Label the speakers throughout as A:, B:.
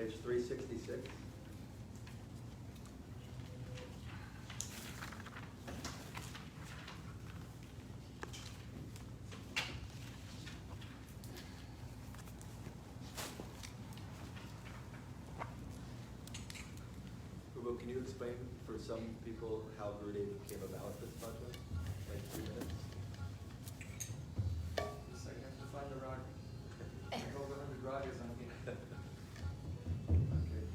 A: page 366. Prabhu, can you explain for some people how Gurudev came about this project? Like 3 minutes?
B: Just I have to find the rag. Over 100 ragas on here.
A: Okay.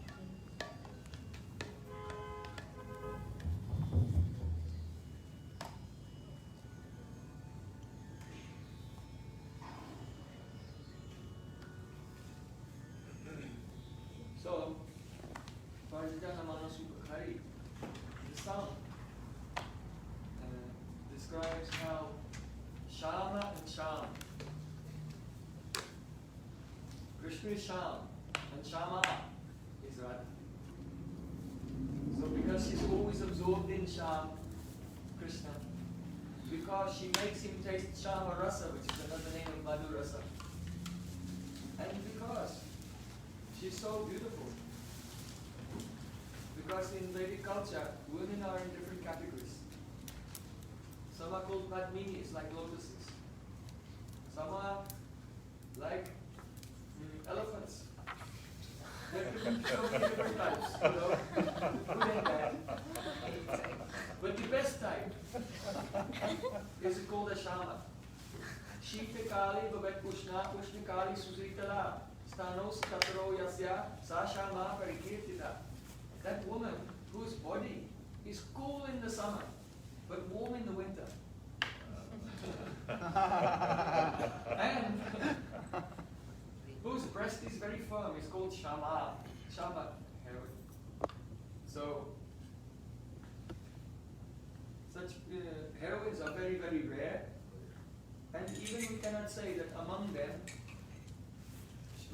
B: So, Vajrayana Manasukari, the song, describes how Shama and Sham, Krishna is Sham and Shama is Radha. So because she's always absorbed in Sham, Krishna, because she makes him taste Shama Rasa, which is another name of Madhu Rasa, and because she's so beautiful. Because in Vedic culture, women are in different categories. Some are called Padmini, like lotuses. Some are like elephants. There are so many different types, you know, good and bad. But the best type is called a Shama. Shikakali Babet Kushna, Kushnakali Susritala, Stanos Kataro Yasya, Sashama Parikirtita. That woman whose body is cool in the summer, but warm in the winter. And whose breast is very firm is called Shama. Shama heroine. So, such heroines are very, very rare. And even we cannot say that among them,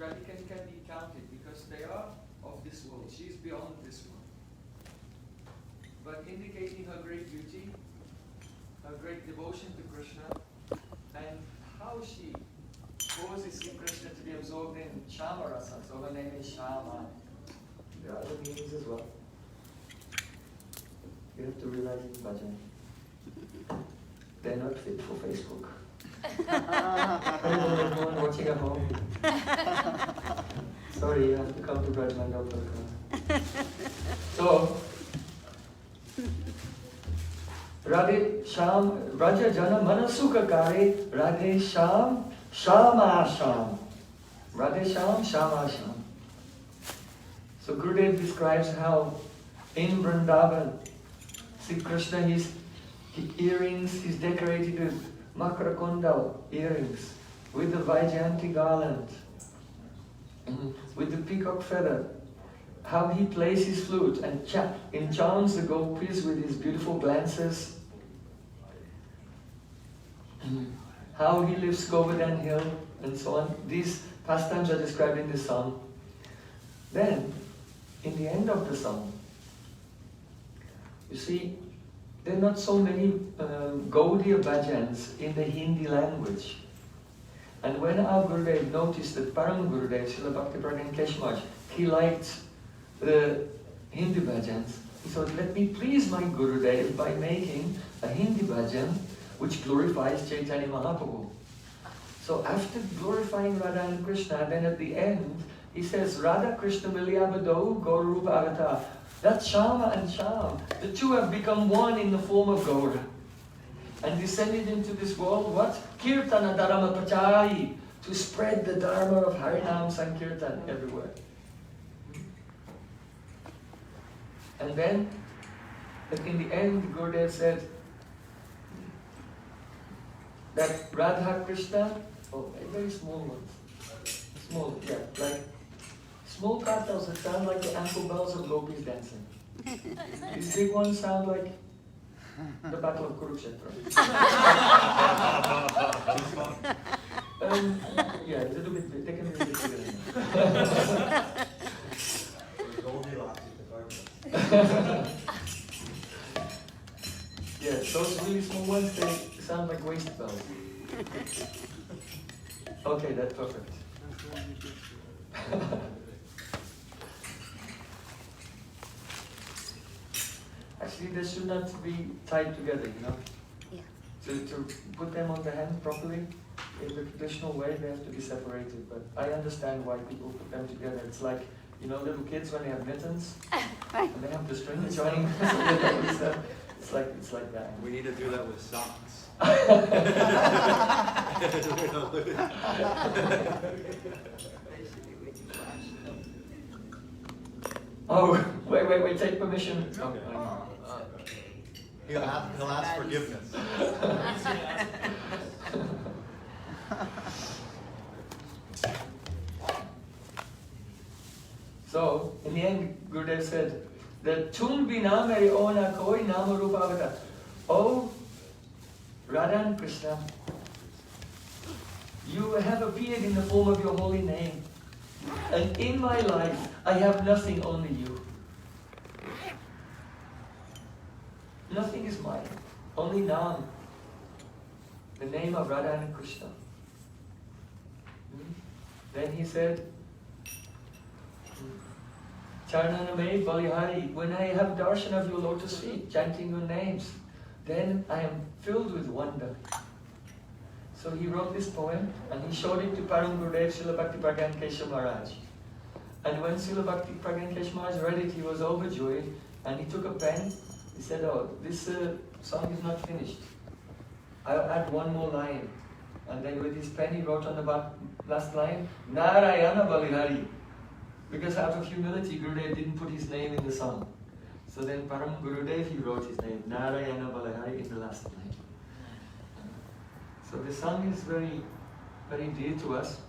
B: Radhika can be counted because they are of this world. She is beyond this world. But indicating her great beauty, her great devotion to Krishna, and how she causes Krishna to be absorbed in Shama Rasa. So her name is Shama. There are other meanings as well. You have to realize it, Bhajan. They're not fit for Facebook. Everyone watching at home. Sorry, you have to come to Brajmandal. So, Radhe Sham, Raja Jana Manasukakari, Radhe Sham, Shama Sham. Radhe Sham, Shama Sham. So Gurudev describes how in Vrindavan, see Krishna, his earrings, he's decorated with Makrakundal earrings, with the Vaijayanti garland, with the peacock feather, how he plays his flute and enchants the gopis with his beautiful glances, how he lifts Govardhan hill, and so on. These pastimes are described in the song. Then, in the end of the song, you see, there are not so many Gaudiya bhajans in the Hindi language. And when our Gurudev noticed that Param Gurudev, Srila Bhaktivedanta Keshav, he liked the Hindi bhajans, he thought, let me please my Gurudev by making a Hindi bhajan which glorifies Chaitanya Mahaprabhu. So after glorifying Radha and Krishna, then at the end, he says, Radha Krishna Milyabado Gaurarupa Agata. That's Shama and Sham. The two have become one in the form of Gaura. And descended into this world, what? Kirtana Dharma Pachai, to spread the Dharma of Harinam Sankirtan everywhere. And then, in the end, Gurudev said that Radha Krishna, oh, very small ones. Small, yeah, like small kartals that sound like the ankle bells of gopis dancing. These big ones sound like the Battle of Kurukshetra. Yeah, it's a little bit, they can be a bit bigger than that. Yeah, those really small ones, they sound like waist bells. Okay, that's perfect. Actually, they should not be tied together, you know.
C: Yeah.
B: To put them on the hand properly, in the traditional way, they have to be separated. But I understand why people put them together. It's like, you know, little kids when they have mittens,
C: Right.
B: and they have the string joining. It's like that.
A: We need to do that with socks.
B: Oh, wait, take permission.
A: Okay.
D: He'll ask forgiveness.
B: So, in the end, Gurudev said, that Tum bina mere ona koi nama rupa avata. Oh, Radha and Krishna, you have appeared in the form of your holy name. And in my life, I have nothing, only you. Nothing is mine, only Nam, the name of Radha and Krishna. Then he said, Charananame Balihari, when I have darshan of your lotus feet, chanting your names, then I am filled with wonder. So he wrote this poem and he showed it to Param Gurudev Srila Bhakti Pragyan Keshav Maharaj. And when Srila Bhakti Pragyan Keshav Maharaj read it, he was overjoyed and he took a pen. He said, oh, this song is not finished. I'll add one more line. And then with his pen he wrote on the last line, Narayana Balihari. Because out of humility, Gurudev didn't put his name in the song. So then Param Gurudev, he wrote his name, Narayana Balihari, in the last line. So the song is very, very dear to us.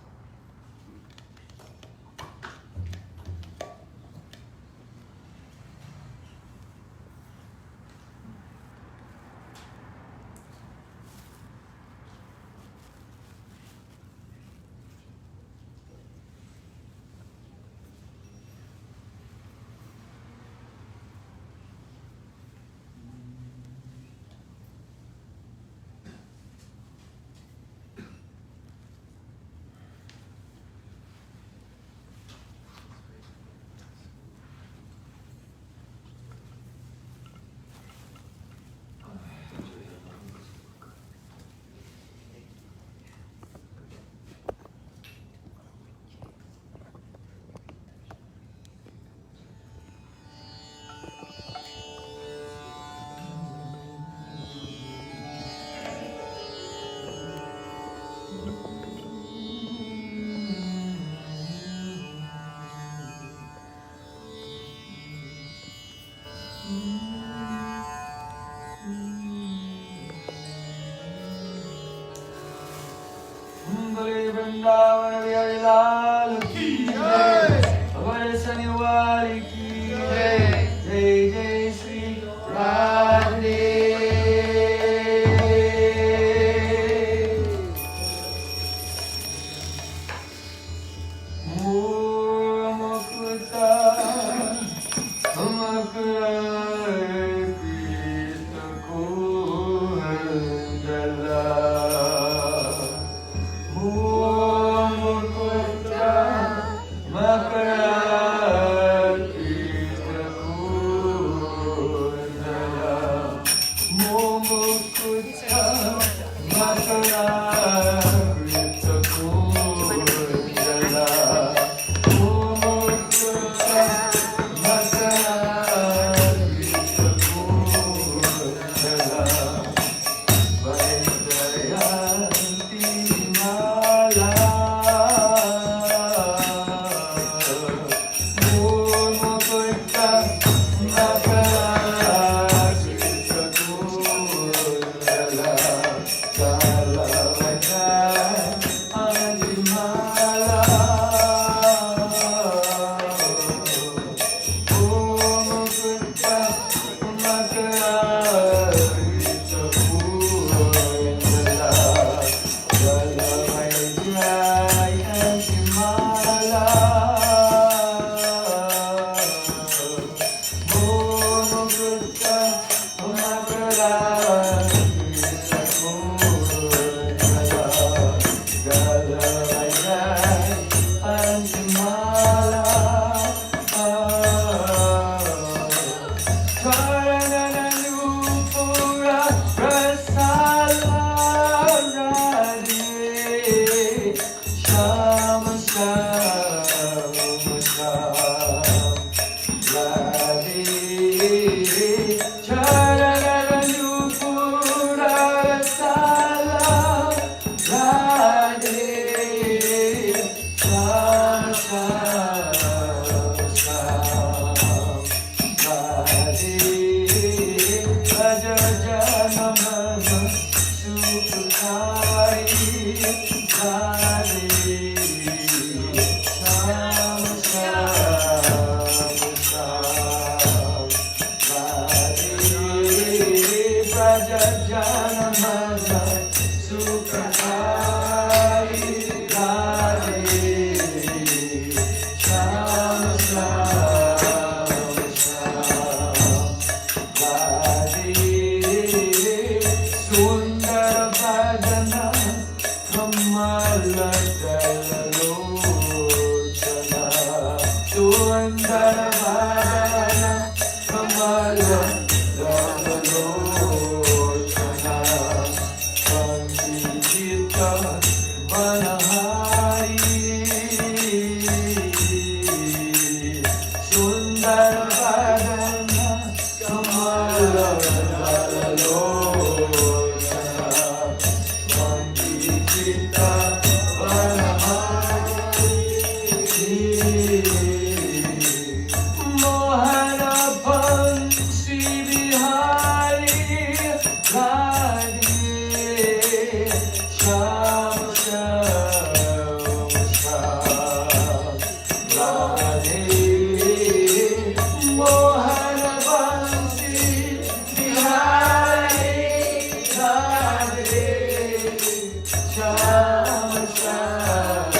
B: Bole Vrindavan Bihari Lal ki jai, Amar Sanyawali ki jai, Jai Jai Sri Radhe. Mukta Makra Krishna Kundala. Love. Janamana Sukhatai Radhe Sham Sham Sham Radhe Sundara Bhajana Kamala Dalalochana Sundara Bhajana Kamala Dalalochana Pankijita Manahari Sundara Bhajana Kamala Dalalochana Pankijita Mohana Pansi Bihari Radhe Sham Sham Sham Radhe Mohana Pansi Bihari Radhe Sham Sham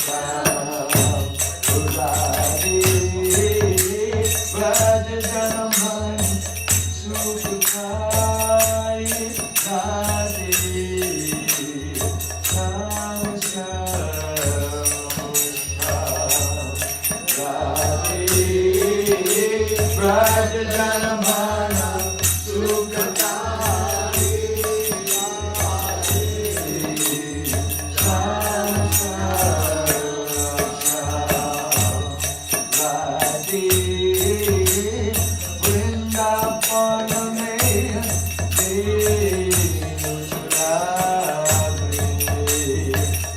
B: Sham Radhe Radhastami Sukhatai Radhe Sham Sham Sham Radhe Radhastami Sukhatai Sham Sham Radhe Vrindavana mein Venu churave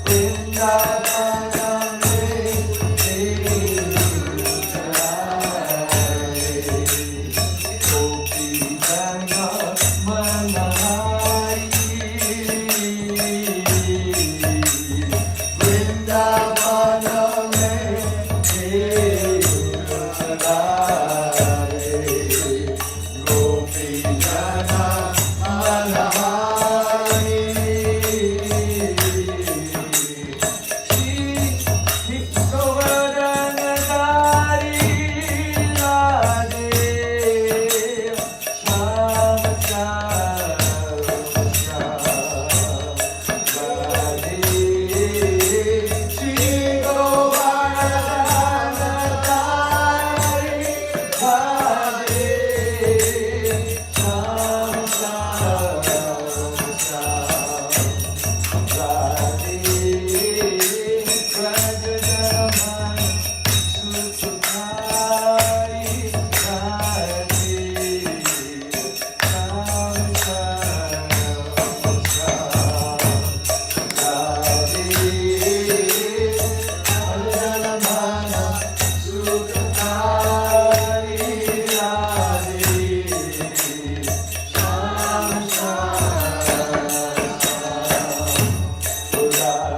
B: Vrindavana mein Venu churave Gopi Jana Manahari Vrindavana mein Venu churave Gopi Jana Manahari Shri Govardhanadhari Radhe Sham Sham Sham Radhe Shri Govardhanadhari Radhe Sham Sham Sham Radhe Radhastami Sukhatai Radhe Sham Sham Sham Radhe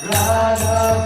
B: Radhastami Sukhatai Radhe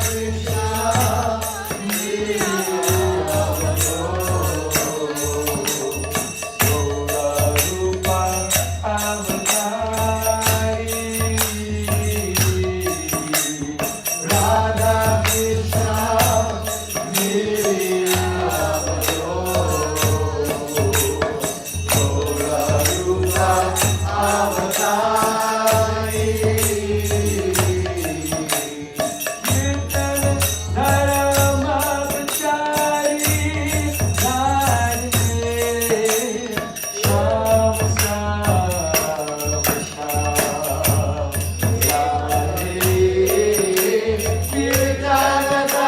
B: Sham Radhe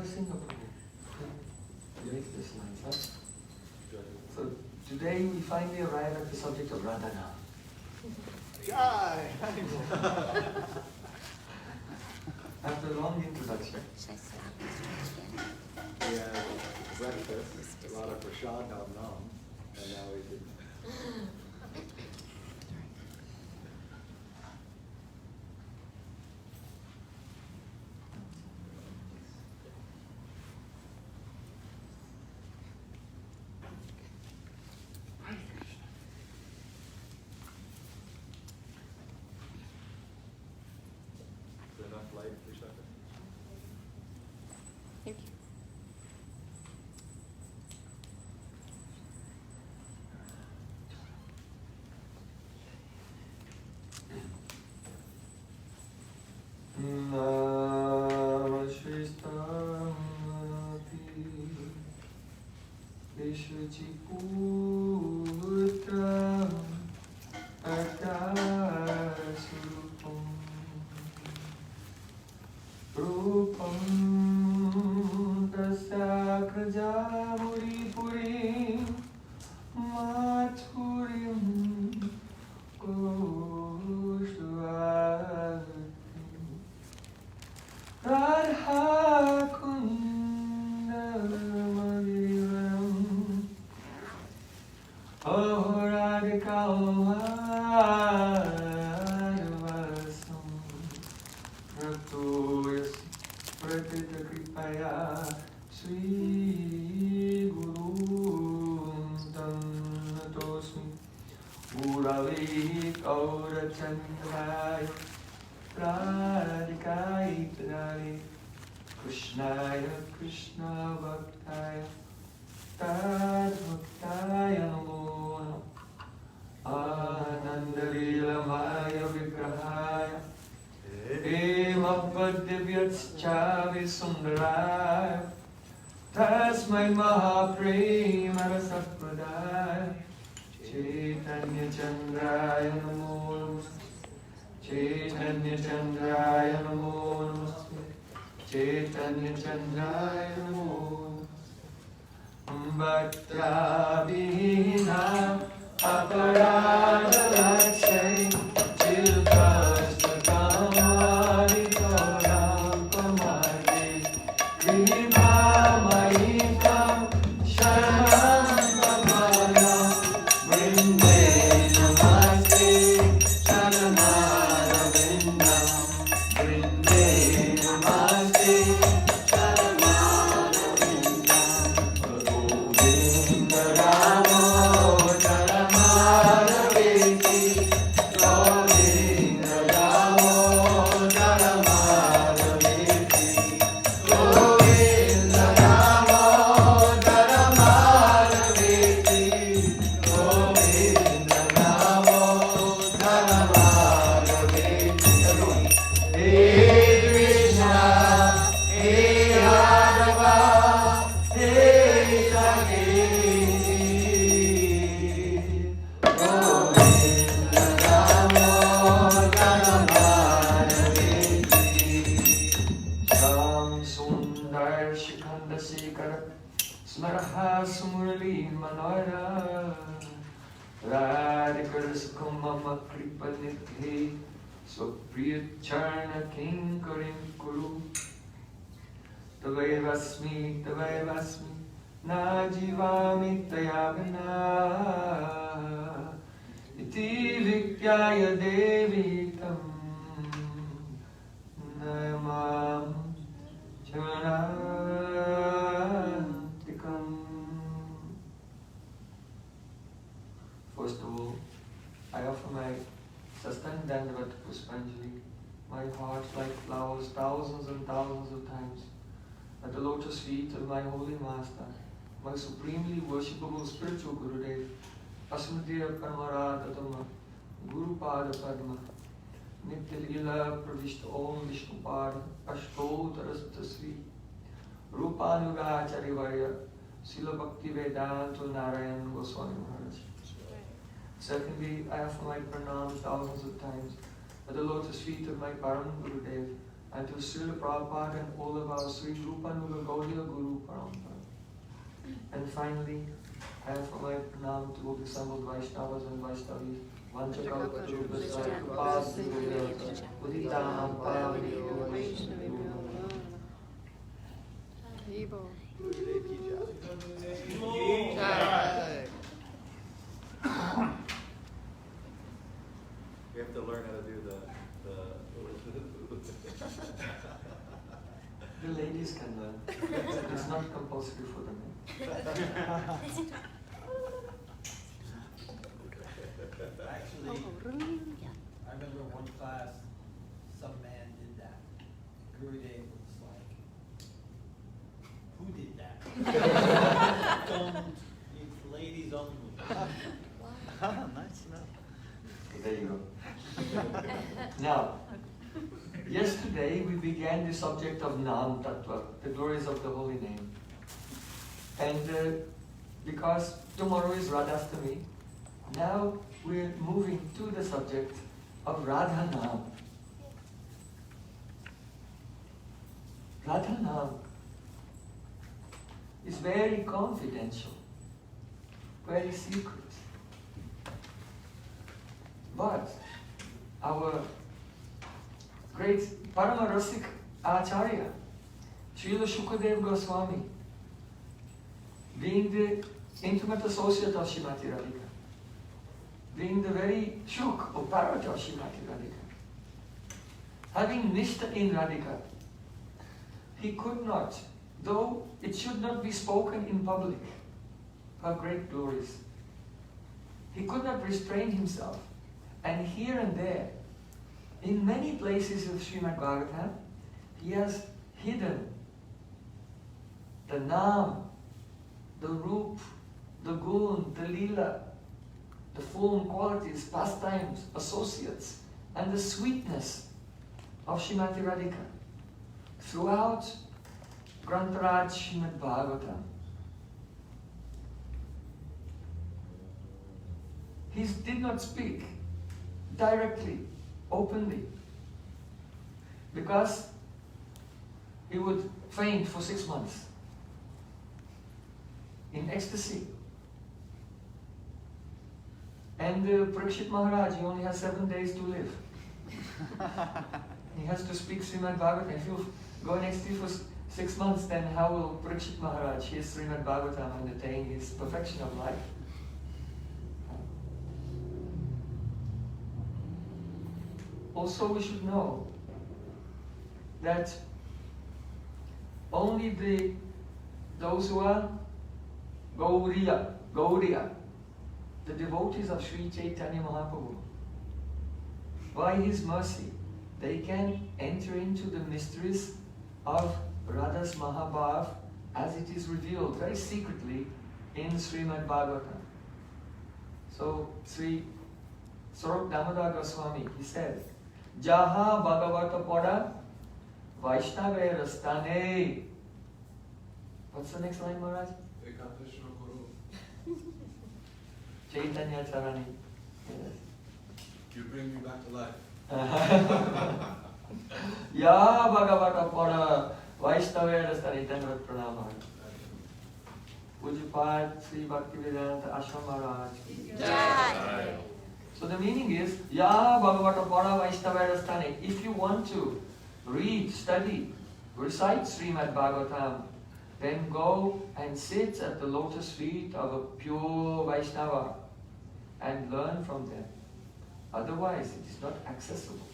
B: Singapore. Make this nice, huh? So today we finally arrive at the subject of Radhana. After a long introduction.
D: We had breakfast, a lot of prashad nam nam, and now we can.
A: Is there enough light for Shaka?
C: Thank you.
B: Krishnaya Krishna Bhaktaya Tad Bhaktaya Namo Anandalilamaya Vigrahaya Hemabhadyavyacchavi Sundaraya Tasmai Mahaprema Rasapradaya Chaitanya Chandraya Namo Chaitanya Chandraya Namo Chaitanya Chandraya Namo Bhakta-vihina aparadalakshay Chilkashtakamaditam pamade Vimamayitam sharanam pamadam Vrinde namaste sharanara vindam Vrinde namaste Tavayvasmi na jivami tayavana iti vikyaya devi tam nayamam charantikam. First of all, I offer my Sastang Dandavat Puspanjali, my heart like flowers thousands and thousands of times at the lotus feet of my holy master, my supremely worshipable spiritual Gurudev, Asmatiya Paramarada Guru Pada Padma, Nitya Lila Pravishta Om Vishnupada, Ashtotarastasvi, Rupanuga Charivarya, Sila Bhakti Vedanta Narayan Goswami Maharaj. Secondly, I offer my pranam thousands of times at the lotus feet of my Param Gurudev, and to Srila Prabhupada and all of our Sri Rupanuga Gaudiya Guru Parampara. And finally, I offer my pranam to all the assembled Vaishnavas and Vaishnavis. Vanchakalpatarubhasya Kripasinubhyavcha Uditanam Pavanebhyo Vaishnavibhyo.
A: We have to learn how to do the
B: The ladies can learn. It's not compulsory for the men.
C: Actually, I remember one class, some man did that. Gurudev was like, who did that? It's ladies only.
D: Nice enough.
B: There you go. Now, yesterday we began the subject of Nam Tattva, the glories of the holy name. And because tomorrow is Radhastami, now we're moving to the subject of Radha Nam. Radha Nam is very confidential, very secret. But our great Paramarasik Acharya, Srila Shukadev Goswami, being the intimate associate of Srimati Radhika, being the very Shuk or parrot of Srimati Radhika, having Nishta in Radhika, he could not, though it should not be spoken in public, her great glories, he could not restrain himself. And here and there, in many places of Srimad Bhagavatam, he has hidden the Nam, the Roop, the Gun, the Leela, the form, qualities, pastimes, associates, and the sweetness of Srimati Radhika throughout Grantaraj Srimad Bhagavatam. He did not speak directly, openly, because he would faint for 6 months in ecstasy. And Parikshit Maharaj, he only has 7 days to live. He has to speak Srimad Bhagavatam. If you go in ecstasy for 6 months, then how will Parikshit Maharaj, his Srimad Bhagavatam, and attain his perfection of life? Also, we should know that only those who are Gaudiya, the devotees of Sri Chaitanya Mahaprabhu, by his mercy, they can enter into the mysteries of Radha's Mahabhav as it is revealed very secretly in Srimad Bhagavatam. So, Sri Swarup Damodar Goswami, he said, Jaha Bhagavata Pada Vaishnava Rastane. What's the next line, Maharaj? Chaitanya Charani. Yes.
E: You bring me back to life.
B: Ya Bhagavata Pada Vaishnava Rastane. Dandavat Pranam Maharaj. Pujapad Sri Bhaktivedanta Ashram Maharaj.
F: Jai.
B: So the meaning is, Ya Bhagavata Pada Vaishnava Rastane. If you want to read, study, recite Srimad Bhagavatam, then go and sit at the lotus feet of a pure Vaishnava and learn from them. Otherwise, it is not accessible.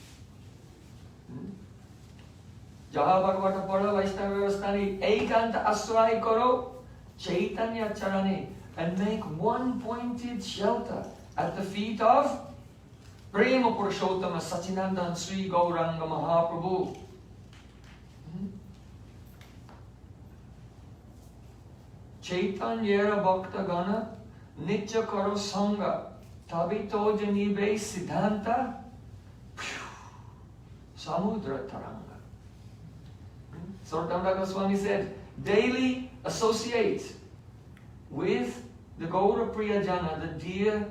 B: Jaha Bhagavata Pada Vaishnava Rastane Ekanta Asrai Karo Chaitanya Charane, and make one pointed shelter at the feet of Prema Purushottama Sachinandan Sri Gauranga Mahaprabhu. Chaitanyera Bhakta Gana Nitya Karo Sangha Tabito Janibe Siddhanta Samudra Taranga. Swarup Goswami said, daily associate with the Gaura Priyajana, the dear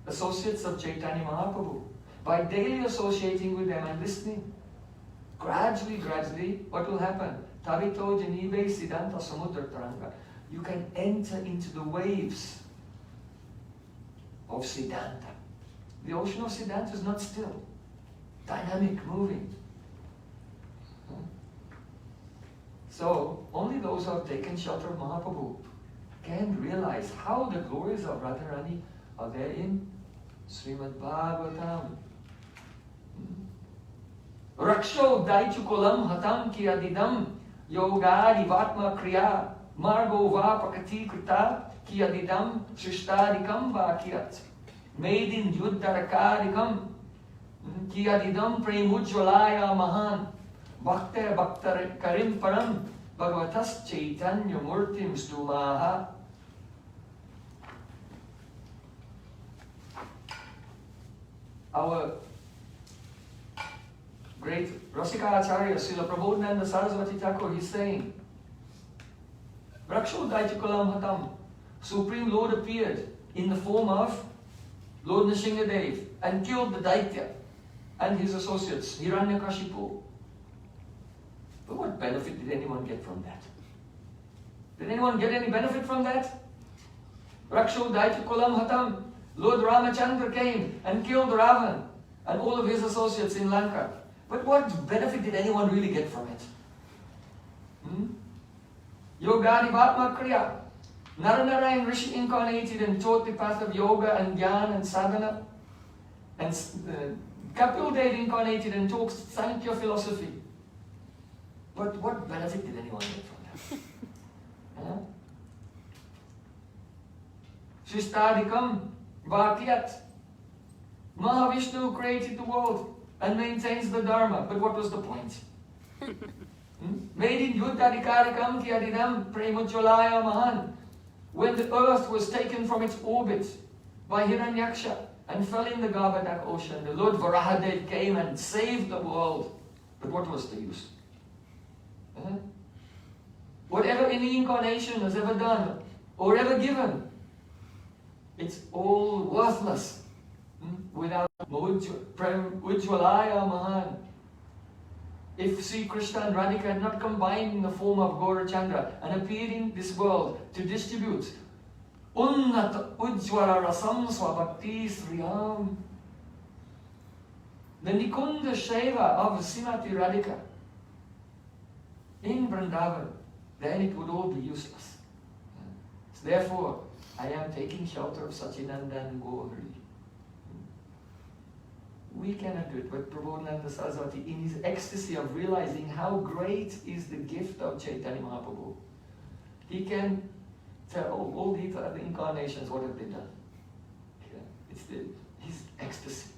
B: associates of Chaitanya Mahaprabhu. By daily associating with them and listening gradually, what will happen? Tarito Janibe Siddhanta Samudra Taranga. You can enter into the waves of Siddhanta. The ocean of Siddhanta is not still, dynamic, moving. So, only those who have taken shelter of Mahaprabhu can realize how the glories of Radharani are there in Srimad Bhagavatam. Raksho Daichukulam Hatam Kiyadidam Yogadi Vatma Kriya Margo Va Prakati Krita Kiyadidam Shishtadikam Vakiyat Made in Yuddharakarikam Kiyadidam Premujjalaya Mahan Bhakta Bhakta Karim Param Bhagavatas Chaitanya Murtim Stumaha. Our great Rasika Acharya, Srila Prabodhananda Saraswati Thakur, he's saying, Raksho Daitikulam Hatam, Supreme Lord appeared in the form of Lord Nrsimhadev and killed the Daitya and his associates, Hiranyakashipu. But what benefit did anyone get from that? Did anyone get any benefit from that? Raksho Daitikulam Hatam, Lord Ramachandra came and killed Ravan and all of his associates in Lanka. But what benefit did anyone really get from it? Yogadi Bhatma Kriya. Naranarayan Rishi incarnated and taught the path of yoga and jnana and sadhana. And Kapil Dev incarnated and taught Sankhya philosophy. But what benefit did anyone get from that? Shishtadikam Bhakyat. Mahavishnu created the world and maintains the Dharma. But what was the point? Made in Yuddhadikarikam Kiyadidam Premujjalaya Mahan. When the earth was taken from its orbit by Hiranyaksha and fell in the Garbhadak ocean, the Lord Varahadev came and saved the world. But what was the use? Whatever any incarnation has ever done or ever given, it's all worthless without Ujjalaya Mahan. If Sri Krishna and Radhika had not combined in the form of Gaurachandra and appeared in this world to distribute Unnata Ujjwala Rasam Swabhakti Sriyam, the Nikunda Sheva of Srimati Radhika in Vrindavan, then it would all be useless. So therefore, I am taking shelter of Sachinandan Gauri. We cannot do it, but Prabodhananda Saraswati, in his ecstasy of realizing how great is the gift of Chaitanya Mahaprabhu, he can tell all these other incarnations what have they done. Yeah, it's his ecstasy.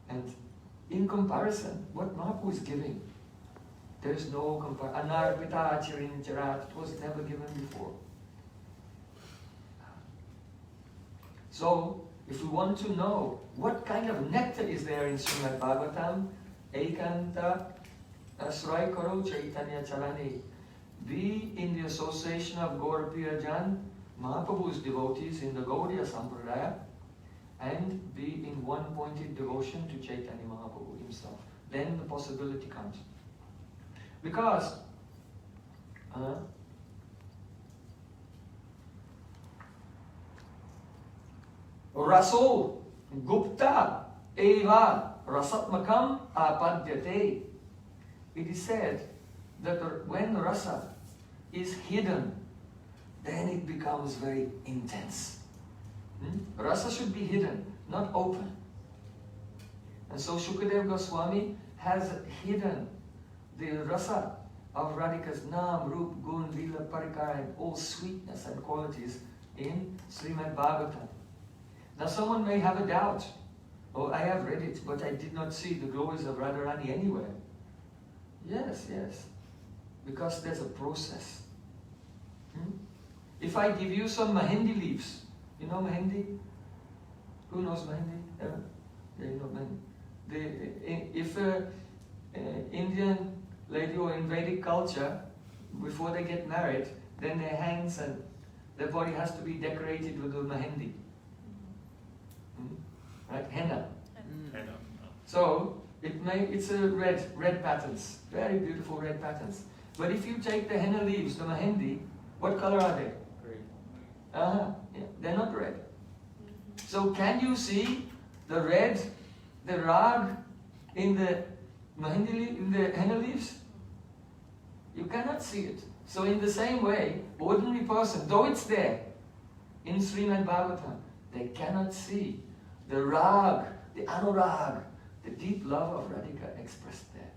B: And in comparison, what Mahaprabhu is giving, there is no comparison. Anarpita Achirin Charat, it was never given before. So, if we want to know what kind of nectar is there in Srimad Bhagavatam, Ekanta Asray Karo Chaitanya Charani. Be in the association of Gaura Priyajan, Mahaprabhu's devotees in the Gaudiya Sampradaya, and be in one-pointed devotion to Chaitanya Mahaprabhu himself. Then the possibility comes. Because Raso Gupta Eva Rasatmakam Apadyate. It is said that when rasa is hidden, then it becomes very intense. Rasa should be hidden, not open. And so Shukadev Goswami has hidden the rasa of Radhika's Nam, Rup, Gun, Lila, Parikara, and all sweetness and qualities in Srimad Bhagavatam. Now someone may have a doubt. Oh, I have read it, but I did not see the glories of Radharani anywhere. Yes, yes. Because there's a process. If I give you some Mehendi leaves, you know Mehendi? Who knows Mehendi? Yeah, you know Mehendi. If Indian lady or in Vedic culture, before they get married, then their hands and their body has to be decorated with the Mehendi. Right? Henna.
F: Henna.
B: So, It's a red patterns, very beautiful red patterns. But if you take the henna leaves, the mehendi, what color are they?
A: Green.
B: Yeah, they're not red. So can you see the red, the rag in the mehendi in the henna leaves? You cannot see it. So in the same way, ordinary person, though it's there in Srimad Bhagavatam, they cannot see the rag, the anurag, the deep love of Radhika expressed there.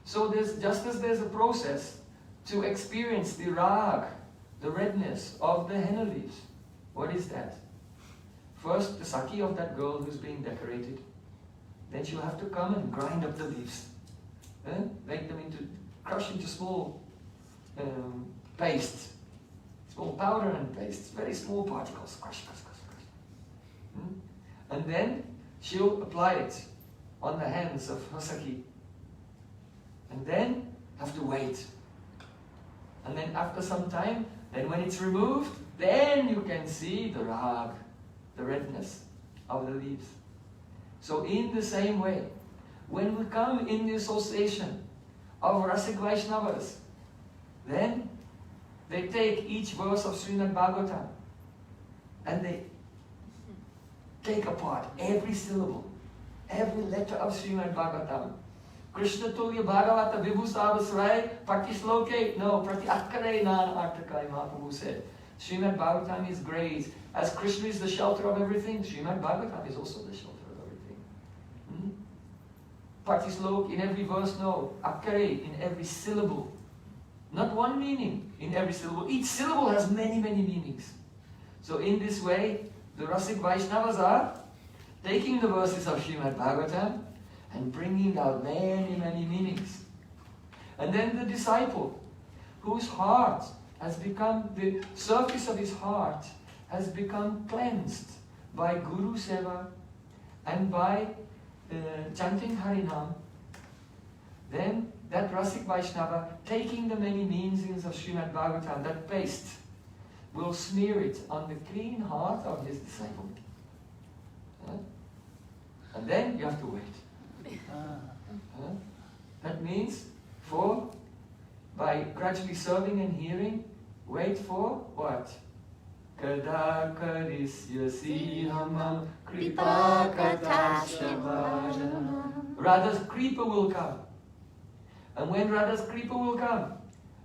B: So just as there's a process to experience the rag, the redness of the henna leaves. What is that? First, the saki of that girl who's being decorated. Then she'll have to come and grind up the leaves. Make them crush into small paste. Small powder and paste. Very small particles. Crush. And then she'll apply it on the hands of her saki. And then have to wait. And then after some time, then when it's removed, then you can see the rag, the redness of the leaves. So in the same way, when we come in the association of Rasik Vaishnavas, then they take each verse of Srimad Bhagavatam and they take apart every syllable, every letter of Srimad Bhagavatam. Krishna Tulya Bhagavata Vibhusavasrai Pratisloke, no, Prati Akkare Nan Artakai, Mahaprabhu said. Srimad Bhagavatam is great. As Krishna is the shelter of everything, Srimad Bhagavatam is also the shelter of everything. Pratisloke in every verse, no. Akkare in every syllable. Not one meaning in every syllable. Each syllable has many, many meanings. So in this way, the Rasik Vaishnavas are taking the verses of Srimad Bhagavatam and bringing out many, many meanings. And then the disciple, whose heart has become, the surface of his heart has become cleansed by Guru Seva and by chanting Harinam, then that Rasik Vaishnava, taking the many meanings of Srimad Bhagavatam, that paste, will smear it on the clean heart of his disciple. And then you have to wait. That means by gradually serving and hearing, wait for what? Kada karisyasi hamam kripa katashtavajana. Radha's kripa will come. And when Radha's kripa will come,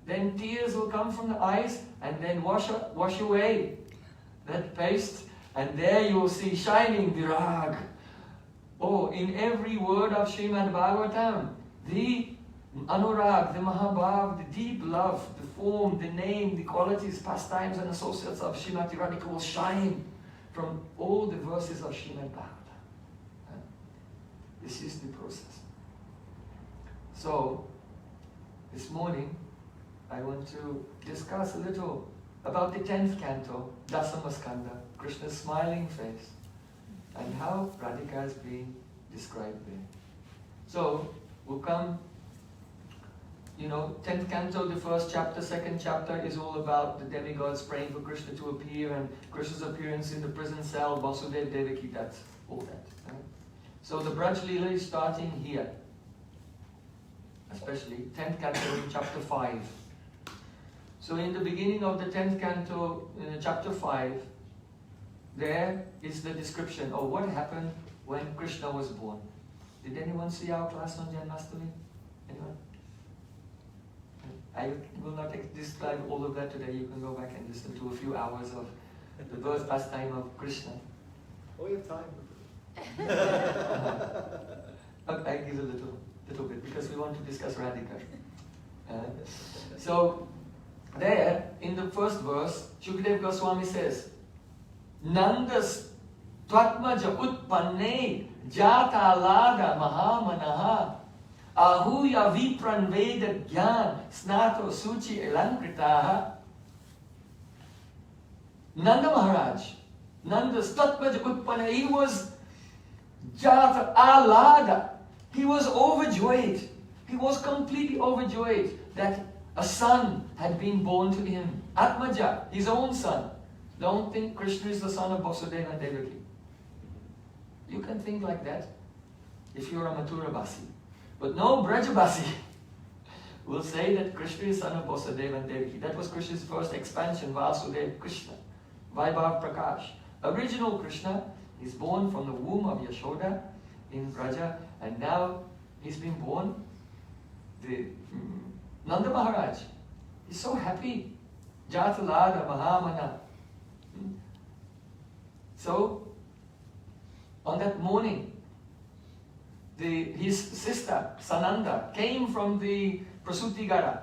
B: then tears will come from the eyes and then wash away that paste, and there you will see shining virag. Oh, in every word of Srimad Bhagavatam, the anurag, the mahabhav, the deep love, the form, the name, the qualities, pastimes and associates of Srimati Radhika will shine from all the verses of Srimad Bhagavatam. This is the process. So, this morning, I want to discuss a little about the 10th canto, Dasamaskanda, Krishna's smiling face, and how Radhika is being described there. So, we'll come, 10th canto, the first chapter, second chapter is all about the demigods praying for Krishna to appear and Krishna's appearance in the prison cell, Vasudeva Devaki, that's all that. Right? So the Braj Leela is starting here, especially 10th canto in chapter 5. So in the beginning of the 10th canto, chapter 5, there is the description of what happened when Krishna was born. Did anyone see our class on Janmashtami? Anyone? I will not describe all of that today. You can go back and listen to a few hours of the birth pastime of Krishna.
D: Oh, you have time.
B: I give a little bit because we want to discuss Radhika. So there, in the first verse, Shukadeva Goswami says, Nandas Tvatmaja Utpanne Jata Lada Mahamanaha Ahuya Vipran Veda Gyan Snato Suchi Elankritaha. Nanda Maharaj, Nandas Tvatmaja Utpanne, he was Jata Alada. He was overjoyed. He was completely overjoyed that a son had been born to him. Atmaja, his own son. Don't think Krishna is the son of Vasudeva and Devaki. You can think like that. if you're a Mathurabasi. But no Brajabasi will say that Krishna is son of Vasudeva and Devaki. That was Krishna's first expansion, Vasudeva Krishna, Vaibhav Prakash. Original Krishna is born from the womb of Yashoda in Braja, and now he's been born. The Nanda Maharaj is so happy. Jatalada Mahamana. So, on that morning, his sister, Sananda, came from the Prasutigara,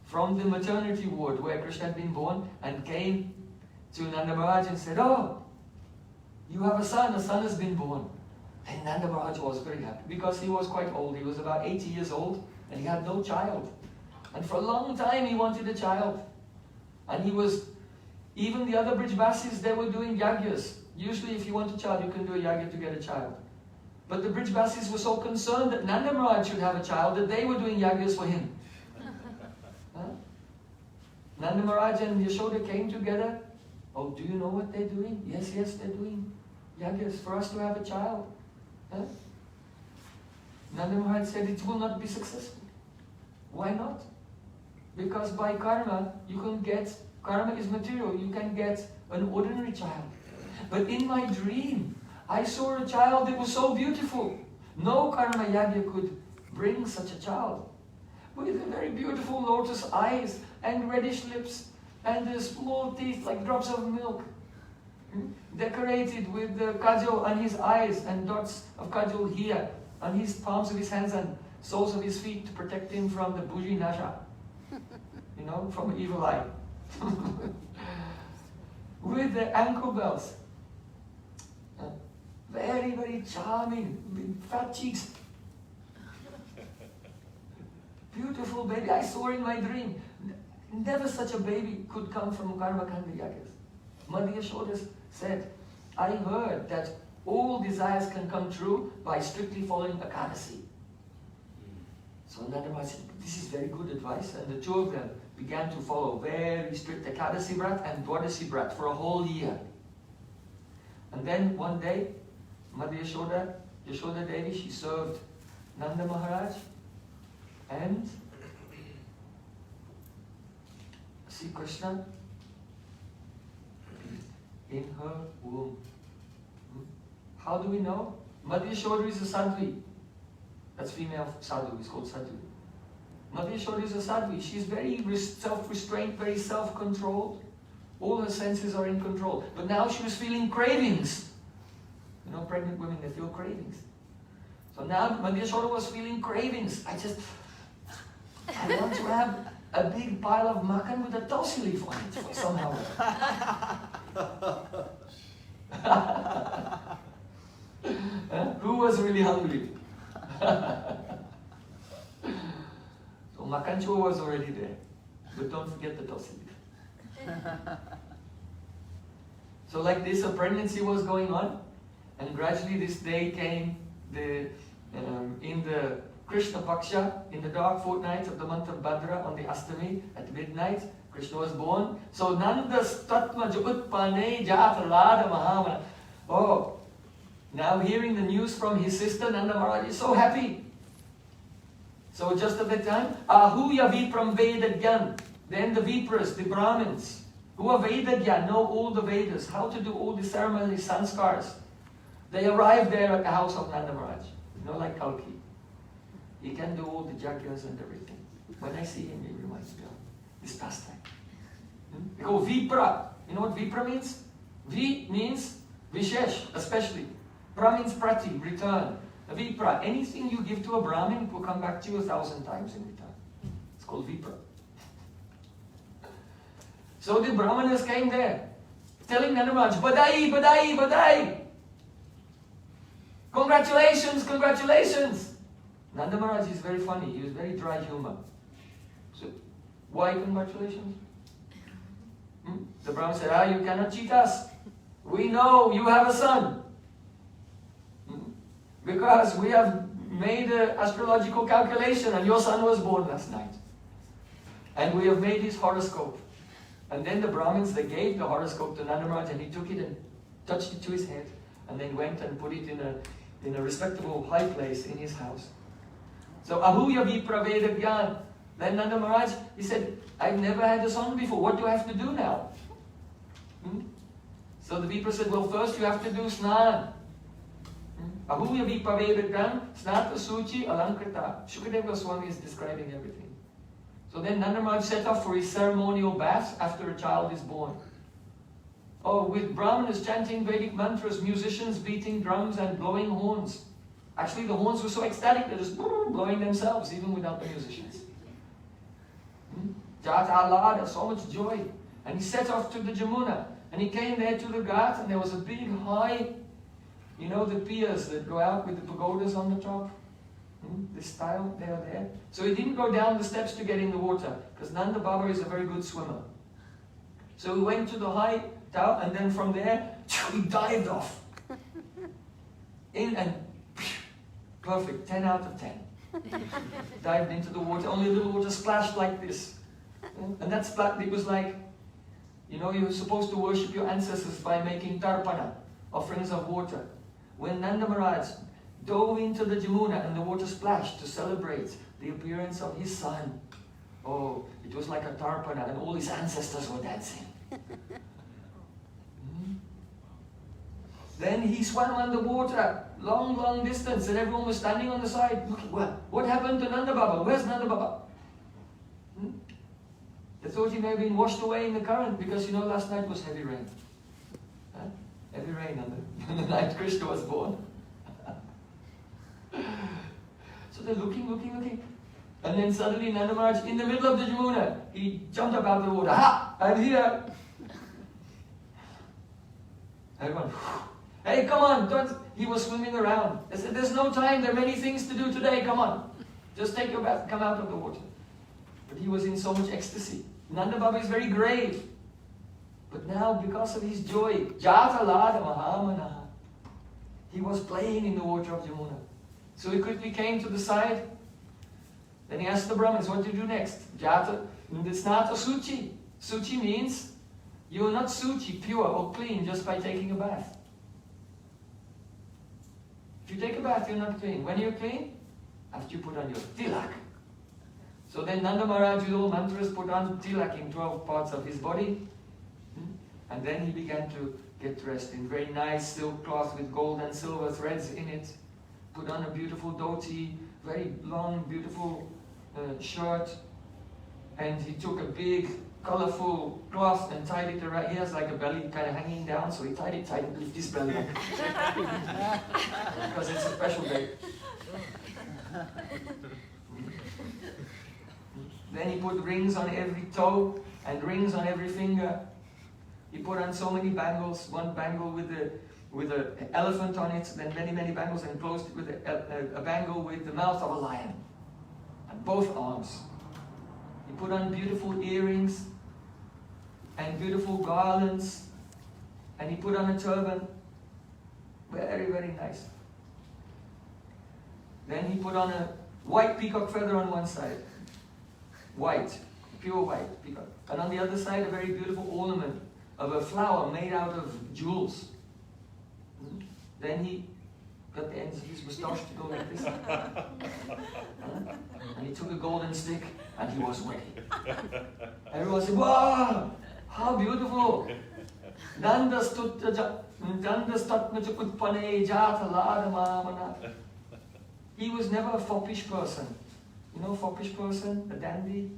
B: from the maternity ward where Krishna had been born, and came to Nanda Maharaj and said, "Oh, you have a son has been born." And Nanda Maharaj was very happy because he was quite old. He was about 80 years old and he had no child. And for a long time he wanted a child. And even the other Brijbasis, they were doing yagyas. Usually if you want a child, you can do a yagya to get a child. But the Brijbasis were so concerned that Nanda Maharaj should have a child that they were doing yagyas for him. Huh? Nanda Maharaj and Yashoda came together. Oh, do you know what they're doing? Yes, they're doing yagyas for us to have a child. Huh? Nanda Maharaj said it will not be successful. Why not? Because by karma, karma is material, you can get an ordinary child. But in my dream, I saw a child that was so beautiful. No karma yagya could bring such a child. With very beautiful lotus eyes and reddish lips and small teeth like drops of milk. Decorated with the kajal on his eyes and dots of kajal here, on his palms of his hands and soles of his feet to protect him from the buji nasha. From evil eye. With the ankle bells. Very, very charming, with fat cheeks. Beautiful baby. I saw in my dream. Never such a baby could come from Karma Kanda Yagas. Mother Yashoda said, I heard that all desires can come true by strictly following Ekadasi. So Nanda Maharaj said, this is very good advice, and the two of them began to follow very strict Ekadasi Brat and Dwadasi Brat for a whole year. And then one day, Mother Yashoda Devi, she served Nanda Maharaj and Sri Krishna in her womb. How do we know? Mother Yashoda is a sadhvi. That's female sadhu, it's called sadhu. Mother Yashoda is a sadhvi. She's very self-restrained, very self-controlled. All her senses are in control. But now she was feeling cravings. Pregnant women, they feel cravings. So now Mother Yashoda was feeling cravings. I want to have a big pile of makan with a tulsi leaf on it somehow. Who was really hungry? So makan chua was already there. But don't forget the tulsi leaf. So like this, a pregnancy was going on. And gradually this day came in the Krishna Paksha, in the dark fortnight of the month of Bhadra on the Astami at midnight, Krishna was born. So Nandas Tatma Jagutpane Jatalada Mahamana. Oh, now hearing the news from his sister, Nanda Maharaj is so happy. So just at that time, Ahuya Vipram Veda Gyan. Then the Vipras, the Brahmins, who are Veda Gyan, know all the Vedas, how to do all the ceremonies, sanskars. They arrived there at the house of Nanda Maharaj. Like Kalki. He can do all the jagyas and everything. When I see him, he reminds me of this pastime. They go Vipra. You know what Vipra means? V means Vishesh, especially. Pra means Prati, return. Vipra, anything you give to a Brahmin, it will come back to you 1,000 times in return. It's called Vipra. So the Brahmanas came there, telling Nanda Maharaj, Badai, Badai, Badai! Congratulations, congratulations! Nanda Maharaj is very funny, he was very dry humor. So, why congratulations? The Brahman said, you cannot cheat us. We know you have a son. Because we have made an astrological calculation and your son was born last night. And we have made his horoscope. And then the Brahmins, they gave the horoscope to Nanda Maharaj and he took it and touched it to his head. And then went and put it in a respectable high place in his house. So Ahuya Vipraveda Gyan. Then Nanda Maharaj, he said, I've never had a son before. What do I have to do now? So the Vipra said, well, first you have to do Snana. Ahuya Vipraveda Gyan, Snata Suchi Alankrita. Shukadeva Goswami is describing everything. So then Nanda Maharaj set off for his ceremonial baths after a child is born. Oh, with Brahmanas chanting Vedic mantras, musicians beating drums and blowing horns. Actually, the horns were so ecstatic, they're just blowing themselves, even without the musicians. Jata Alada, so much joy. And he set off to the Jamuna. And he came there to the Ghat, and there was a big high, you know, the piers that go out with the pagodas on the top. This style, they are there. So he didn't go down the steps to get in the water, because Nanda Baba is a very good swimmer. So he went to the high tower, and then from there, he dived off. In and perfect, 10 out of 10. Dived into the water, only a little water splashed like this. And that splash, it was like, you know, you're supposed to worship your ancestors by making tarpana, offerings of water. When Nanda Maharaj dove into the Jamuna and the water splashed to celebrate the appearance of his son, oh, it was like a tarpana and all his ancestors were dancing. Then he swam underwater, long distance, and everyone was standing on the side looking, what happened to Nanda Baba? Where's Nanda Baba? They thought he may have been washed away in the current, because you know last night was heavy rain. Heavy rain on the night Krishna was born. So they're looking. And then suddenly Nanda Maharaj, in the middle of the Jamuna, he jumped up out of the water. Ha! I'm here! Everyone, hey, come on, don't. He was swimming around. They said, there's no time, there are many things to do today, come on. Just take your bath, come out of the water. But he was in so much ecstasy. Nanda Baba is very grave. But now, because of his joy, Jata Lada Mahamanaha, he was playing in the water of Jamuna. So he quickly came to the side. Then he asked the Brahmins, what do you do next? Jata, it's not a Suchi. Suchi means you are not Suchi, pure or clean, just by taking a bath. If you take a bath, you're not clean. When you're clean? After you put on your tilak. So then Nanda Maharaj with all mantras put on tilak in 12 parts of his body. And then he began to get dressed in very nice silk cloth with gold and silver threads in it. Put on a beautiful dhoti, very long, beautiful shirt. And he took a big, colorful cloth and tied it around. He has like a belly kind of hanging down, so he tied it tight and lifted his belly up. Because it's a special day. Then he put rings on every toe and rings on every finger. He put on so many bangles, one bangle with an elephant on it, then many bangles, and closed it with a bangle with the mouth of a lion. And both arms. He put on beautiful earrings and beautiful garlands, and he put on a turban. Very, very nice. Then he put on a white peacock feather on one side. White, pure white peacock. And on the other side, a very beautiful ornament of a flower made out of jewels. Then he got the ends of his moustache to go like this. And he took a golden stick and he was ready. Everyone said, wow, how beautiful. He was never a foppish person. You know, foppish person, a dandy.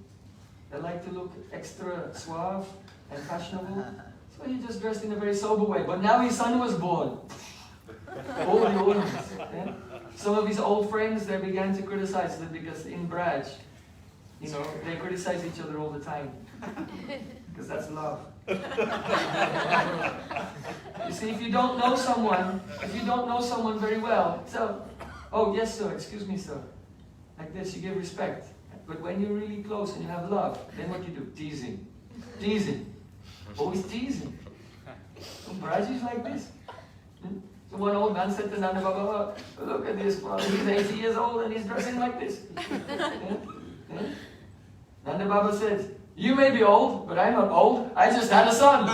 B: They like to look extra suave and fashionable. So he just dressed in a very sober way. But now his son was born. All the ornaments. Yeah? Some of his old friends, they began to criticize them because in Braj, you know, they criticize each other all the time. Because that's love. You see, if you don't know someone very well, so, oh yes sir, excuse me sir. Like this, you give respect. But when you're really close and you have love, then what you do? Teasing. Teasing. Always teasing. So Braj is like this. So one old man said to Nanda Baba, look at this brother, he's 80 years old and he's dressing like this. Nanda Baba said, you may be old, but I'm not old, I just had a son.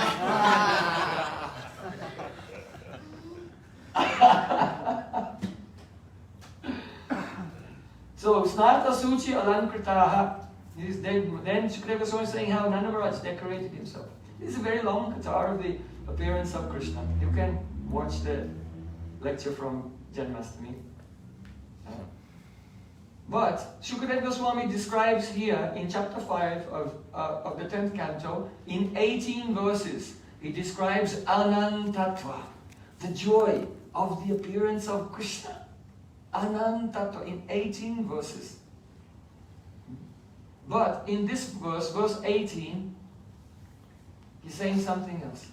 B: Usnata Suchi Alankritaha. Then Shukadeva Goswami is saying how Nanda Maharaj decorated himself. This is a very long katha of the appearance of Krishna. You can watch the lecture from Janmashtami. But Shukadeva Goswami describes here in chapter 5 of the 10th canto, in 18 verses, he describes Anantatva, the joy of the appearance of Krishna. Anantatva in 18 verses. But in this verse, verse 18, he's saying something else.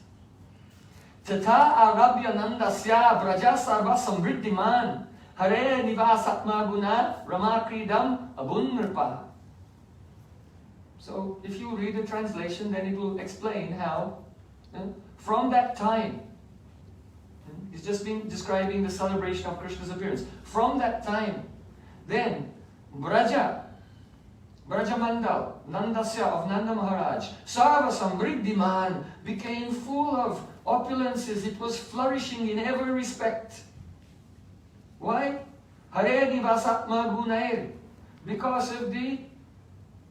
B: Tata arabhya nandasya braja sarva samriddhiman hare nivasatma guna ramakridam abunrpa. So if you read the translation, then it will explain how from that time, he's just been describing the celebration of Krishna's appearance. From that time, then Brajamandal, Nandasya of Nanda Maharaj, Sarva Samriddhiman, became full of opulences. It was flourishing in every respect. Why? Hare Nivasatma Gunair. Because of the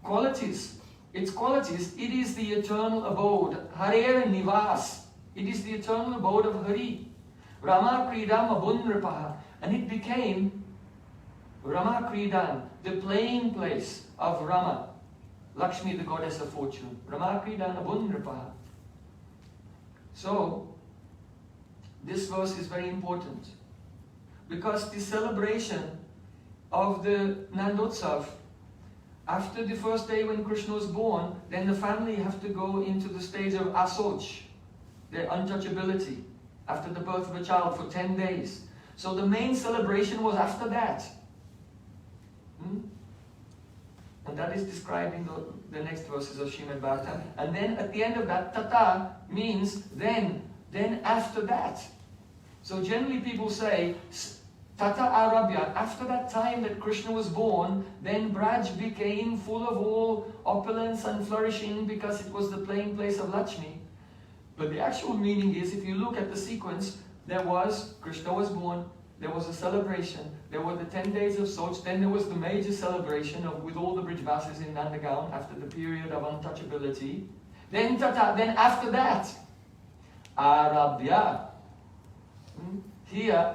B: qualities. Its qualities, it is the eternal abode. Hare Nivas. It is the eternal abode of Hari. Rama Kridam Abunripaha. And it became Rama Kridan, the playing place of Rama, Lakshmi, the goddess of fortune. Rama Kridan Abunripaha. So, this verse is very important because the celebration of the Nandotsav, after the first day when Krishna was born, then the family have to go into the stage of asoch, their untouchability, after the birth of a child for 10 days. So the main celebration was after that. And that is described in the next verses of Srimad Bhagavatam. And then at the end of that, tata means then after that. So generally people say, tata arabhya, after that time that Krishna was born, then Braj became full of all opulence and flourishing because it was the playing place of Lakshmi. But the actual meaning is, if you look at the sequence, Krishna was born, there was a celebration, there were the 10 days of Soch, then there was the major celebration with all the Brijvasis in Nandagaon after the period of untouchability. Then after that, Arabhya. Here,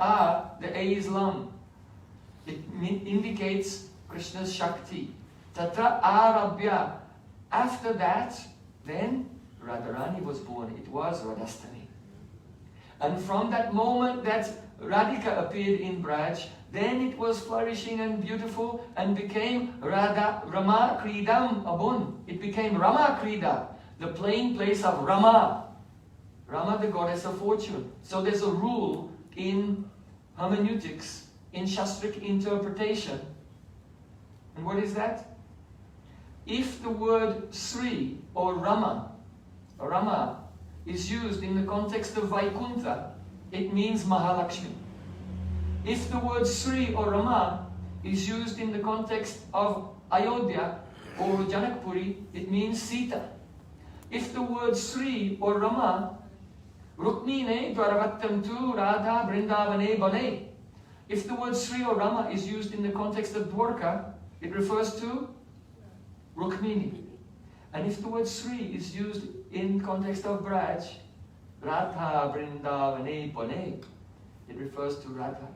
B: the A is lam. It indicates Krishna's Shakti. Tatra Arabhya. After that, then Radharani was born. It was Radhastami. And from that moment that Radhika appeared in Braj, then it was flourishing and beautiful and became Rama Kridam Abun. It became Rama Krida, the playing place of Rama. Rama, the goddess of fortune. So there's a rule in hermeneutics, in Shastric interpretation. And what is that? If the word Sri or Rama is used in the context of Vaikuntha, it means Mahalakshmi. If the word Sri or Rama is used in the context of Ayodhya or Janakpuri, it means Sita. If the word Sri or Rama, Rukmine Dwaravattam tu Radha Brindavane Bane. If the word Sri or Rama is used in the context of Dwarka, it refers to Rukmini. And if the word Sri is used in context of Braj, Radha Brindavane Bane, it refers to Radha.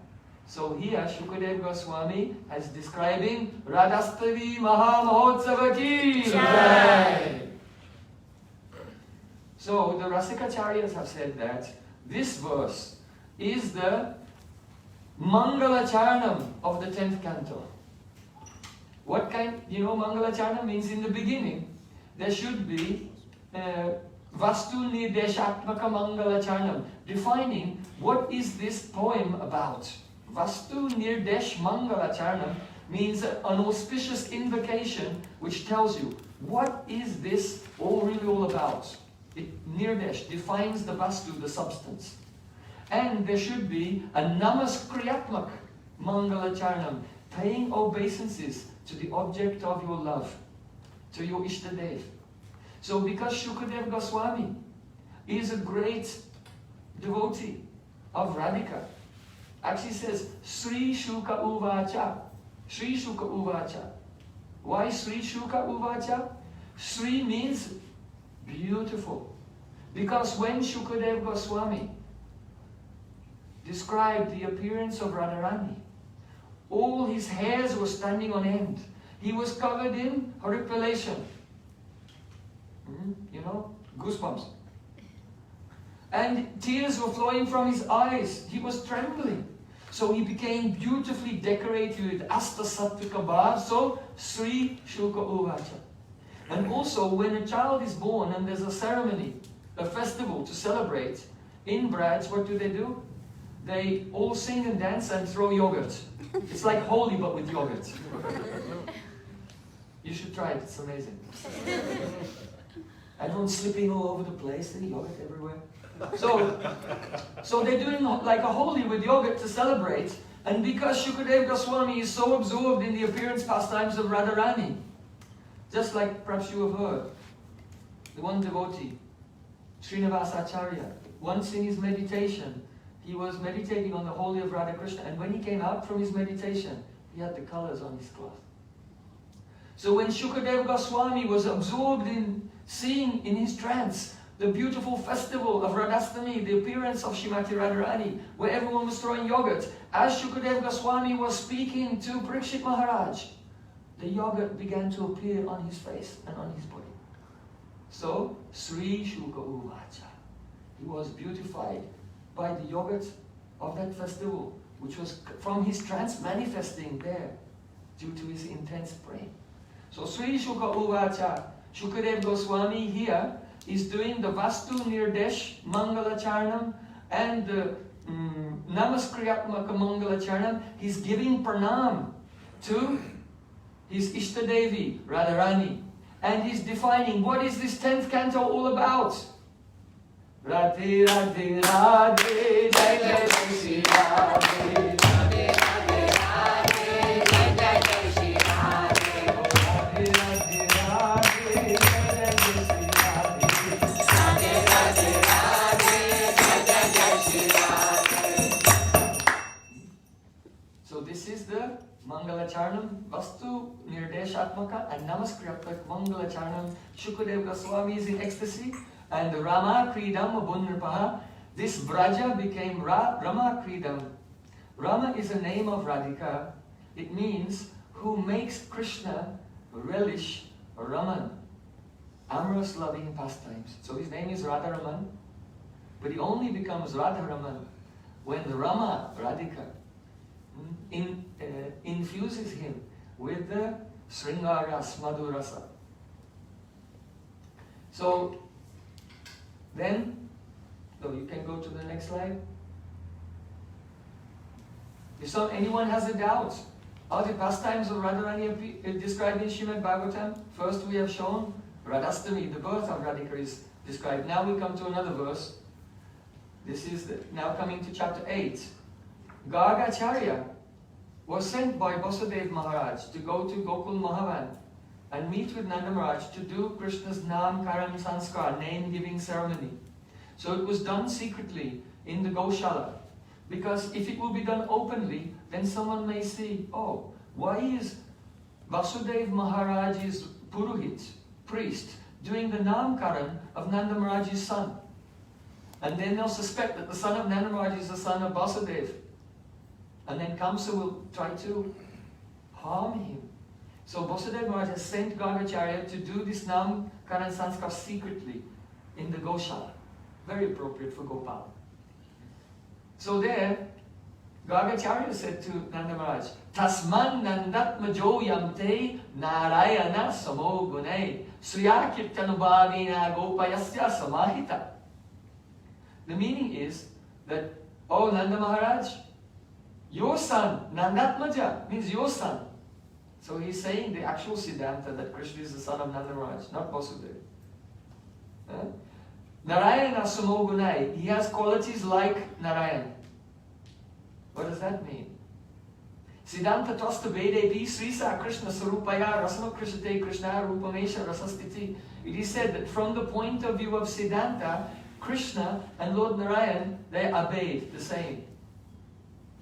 B: So here Shukadeva Goswami is describing Radhastami Maha Mahotsava ki Jai. So the Rasikacharyas have said that this verse is the Mangala Charanam of the 10th canto. What kind, Mangala Charanam means in the beginning there should be Vastu Nirdeshatmaka Mangala Charanam, defining what is this poem about. Vastu Nirdesh Mangala Charanam means an auspicious invocation which tells you what is this really all about. Nirdesh defines the Vastu, the substance. And there should be a Namaskriatmak Mangala Charanam, paying obeisances to the object of your love, to your Ishtadev. So because Shukadeva Goswami is a great devotee of Radhika, actually says Sri Shuka Uvacha. Sri Shuka Uvacha. Why Sri Shuka Uvacha? Sri means beautiful. Because when Shukadev Goswami described the appearance of Radharani, all his hairs were standing on end. He was covered in horripilation. You know, goosebumps. And tears were flowing from his eyes. He was trembling. So he became beautifully decorated with Asta Sattvika Bhav. So Sri Shuka Uvacha. And also when a child is born and there's a ceremony, a festival to celebrate, in Braj, what do? They all sing and dance and throw yogurt. It's like Holi but with yogurt. You should try it, it's amazing. Everyone's slipping all over the place, and yogurt everywhere. So they're doing like a Holi with yogurt to celebrate, and because Shukadev Goswami is so absorbed in the appearance pastimes of Radharani, just like perhaps you have heard, the one devotee, Srinivasa Acharya, once in his meditation, he was meditating on the holy of Radha Krishna, and when he came out from his meditation, he had the colors on his cloth. So when Shukadev Goswami was absorbed in seeing in his trance the beautiful festival of Radhastami, the appearance of Srimati Radharani, where everyone was throwing yogurt, as Shukadev Goswami was speaking to Parikshit Maharaj, the yogurt began to appear on his face and on his body. So, Sri Shuka Uvacha. He was beautified by the yogurt of that festival, which was from his trance manifesting there due to his intense praying. So Sri Shuka Uvacha, Shukadev Goswami here is doing the Vastu Nirdesh Mangala Charnam and the Namaskriatmaka Mangala Charnam. He's giving pranam to his Ishtadevi, Radharani. And he's defining what is this 10th canto all about. Radhe Radhe Radhe Jai Jai Shri Radhe Radhe Radhe Radhe Jai Jai Shri Radhe Radhe Radhe Radhe Jai Jai Shri Radhe Radhe Radhe Radhe Jai Jai Shri Radhe. So this is the Mangala Charnam, Vastu Nirdeshatmaka and Namaskriyatak Mangala Charnam. Shukadev Goswami is in ecstasy. And Rama Kridam Abunripaha, this Braja became Rama Kridam. Rama is a name of Radhika. It means who makes Krishna relish Raman, amorous loving pastimes. So his name is Radharaman, but he only becomes Radharaman when the Rama, Radhika, infuses him with the Sringaras, Madhurasa. So, then, you can go to the next slide. If anyone has a doubt, are the pastimes of Radharani described in Srimad Bhagavatam? First we have shown Radhastami, the birth of Radhika is described. Now we come to another verse. This is now coming to chapter 8. Gargacharya was sent by Vasudev Maharaj to go to Gokul Mahavan and meet with Nanda Maharaj to do Krishna's Nam Karam Sanskar, name-giving ceremony. So it was done secretly in the Goshala, because if it will be done openly, then someone may see, oh, why is Vasudev Maharaj's Purohit, priest, doing the Nam Karan of Nanda Maharaj's son? And then they'll suspect that the son of Nanda Maharaj is the son of Vasudev. And then Kamsa will try to harm him. So Vasudev Maharaj has sent Gargacharya to do this Nam Karan Sanskar secretly in the Goshala. Very appropriate for Gopal. So there, Gargacharya said to Nanda Maharaj, Tasman Nandatma Joyam Te Narayana Samo Gunai Sriya Kirtanubhavina Gopayasya Samahita. The meaning is that, oh Nanda Maharaj, your son, Nandatmaja, means your son. So he's saying the actual Siddhanta that Krishna is the son of Nanda Maharaj, not Vasudeva. Narayana Samogunai, he has qualities like Narayan. What does that mean? Siddhanta Tosta Vedevi Srisa Krishna Sarupaya Rasana Krishnate Krishna Rupamesha Rasastiti. It is said that from the point of view of Siddhanta, Krishna and Lord Narayan, they are bathed the same.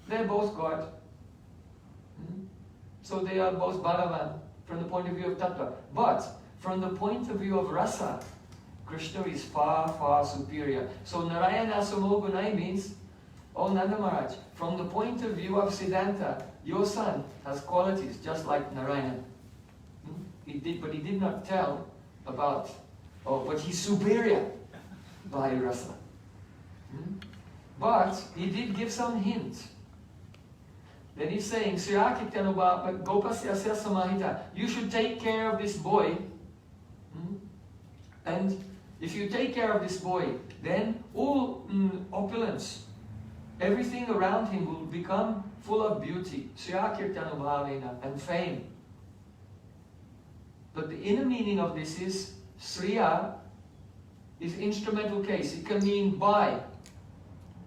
B: They're both God. So they are both Bhagavan from the point of view of Tattva. But from the point of view of Rasa, Krishna is far, far superior. So Narayana Samogunai means, oh Nanda Maharaj, from the point of view of Siddhanta, your son has qualities just like Narayana. But he did not tell about, but he's superior by Rasa. But he did give some hints. Then he's saying, you should take care of this boy. And if you take care of this boy, then all opulence, everything around him will become full of beauty, and fame. But the inner meaning of this is, Sriya is instrumental case. It can mean by,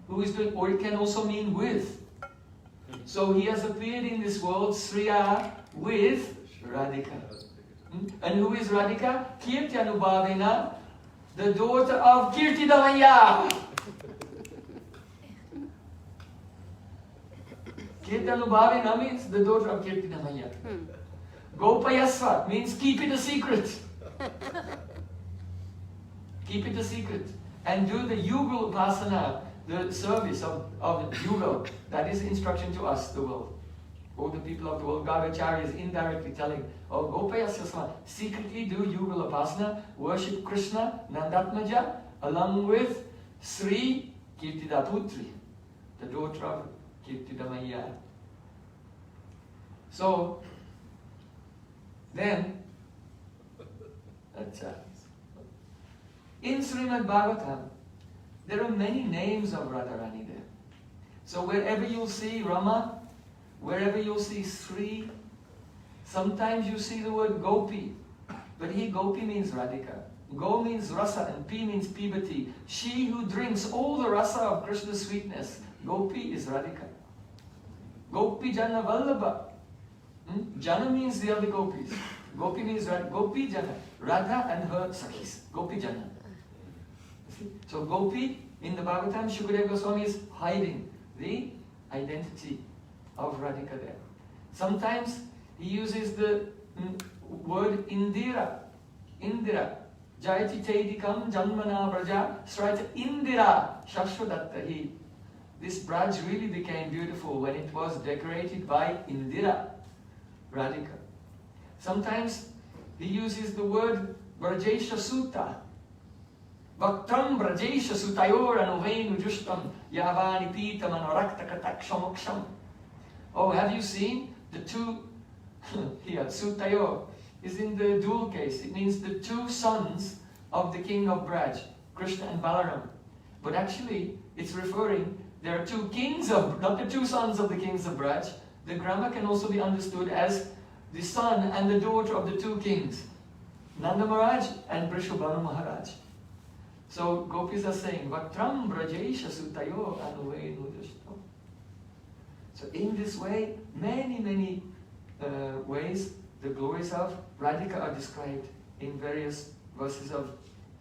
B: who is doing, or it can also mean with. So he has appeared in this world, Sriya, with Radhika. And who is Radhika? Kirtyanubhavena, the daughter of Kirtidamaya. Kirtyanubhavena means the daughter of Kirtidamaya. Gopayasva means keep it a secret. Keep it a secret. And do the Yugal Upasana, the service of Yugal. That is instruction to us, the world. All the people of the world. Gargacharya is indirectly telling, oh, Gopayasva, secretly do Yugal Upasana, worship Krishna, Nandatmaja, along with Sri Kirtidaputri, the daughter of Kirtidamaya. So, then, in Srimad Bhagavatam, there are many names of Radharani there. So wherever you'll see Rama, wherever you'll see Sri, sometimes you see the word Gopi. But here Gopi means Radhika. Go means rasa and pi means pibati. She who drinks all the rasa of Krishna's sweetness. Gopi is Radhika. Gopi Jana Vallabha. Jana means the other gopis. Gopi means Gopi Jana. Radha and her Sakhis. Gopi Jana. So Gopi in the Bhagavatam, Shukadeva Goswami is hiding the identity of Radhika there. Sometimes he uses the word Indira. Indira. Jayati Taidikam Janmana Braja Sraita Indira Shashwadattahi. This Braj really became beautiful when it was decorated by Indira, Radhika. Sometimes he uses the word Brajesha Sutta. Bhaktam Brajesha Sutayor Anuvenu Justam Yavani Pita Manorakta Kataksham. Oh, have you seen the two here? Sutayor is in the dual case. It means the two sons of the king of Braj, Krishna and Balaram. But actually, it's referring, there are two kings of, not the two sons of the kings of Braj. The grammar can also be understood as the son and the daughter of the two kings, Nanda Maharaj and Vrishabhanu Maharaj. So gopis are saying, Vatram Brajesha Sutayo Anuvenu Dushtam. So in this way, many ways, the glories of Radhika are described in various verses of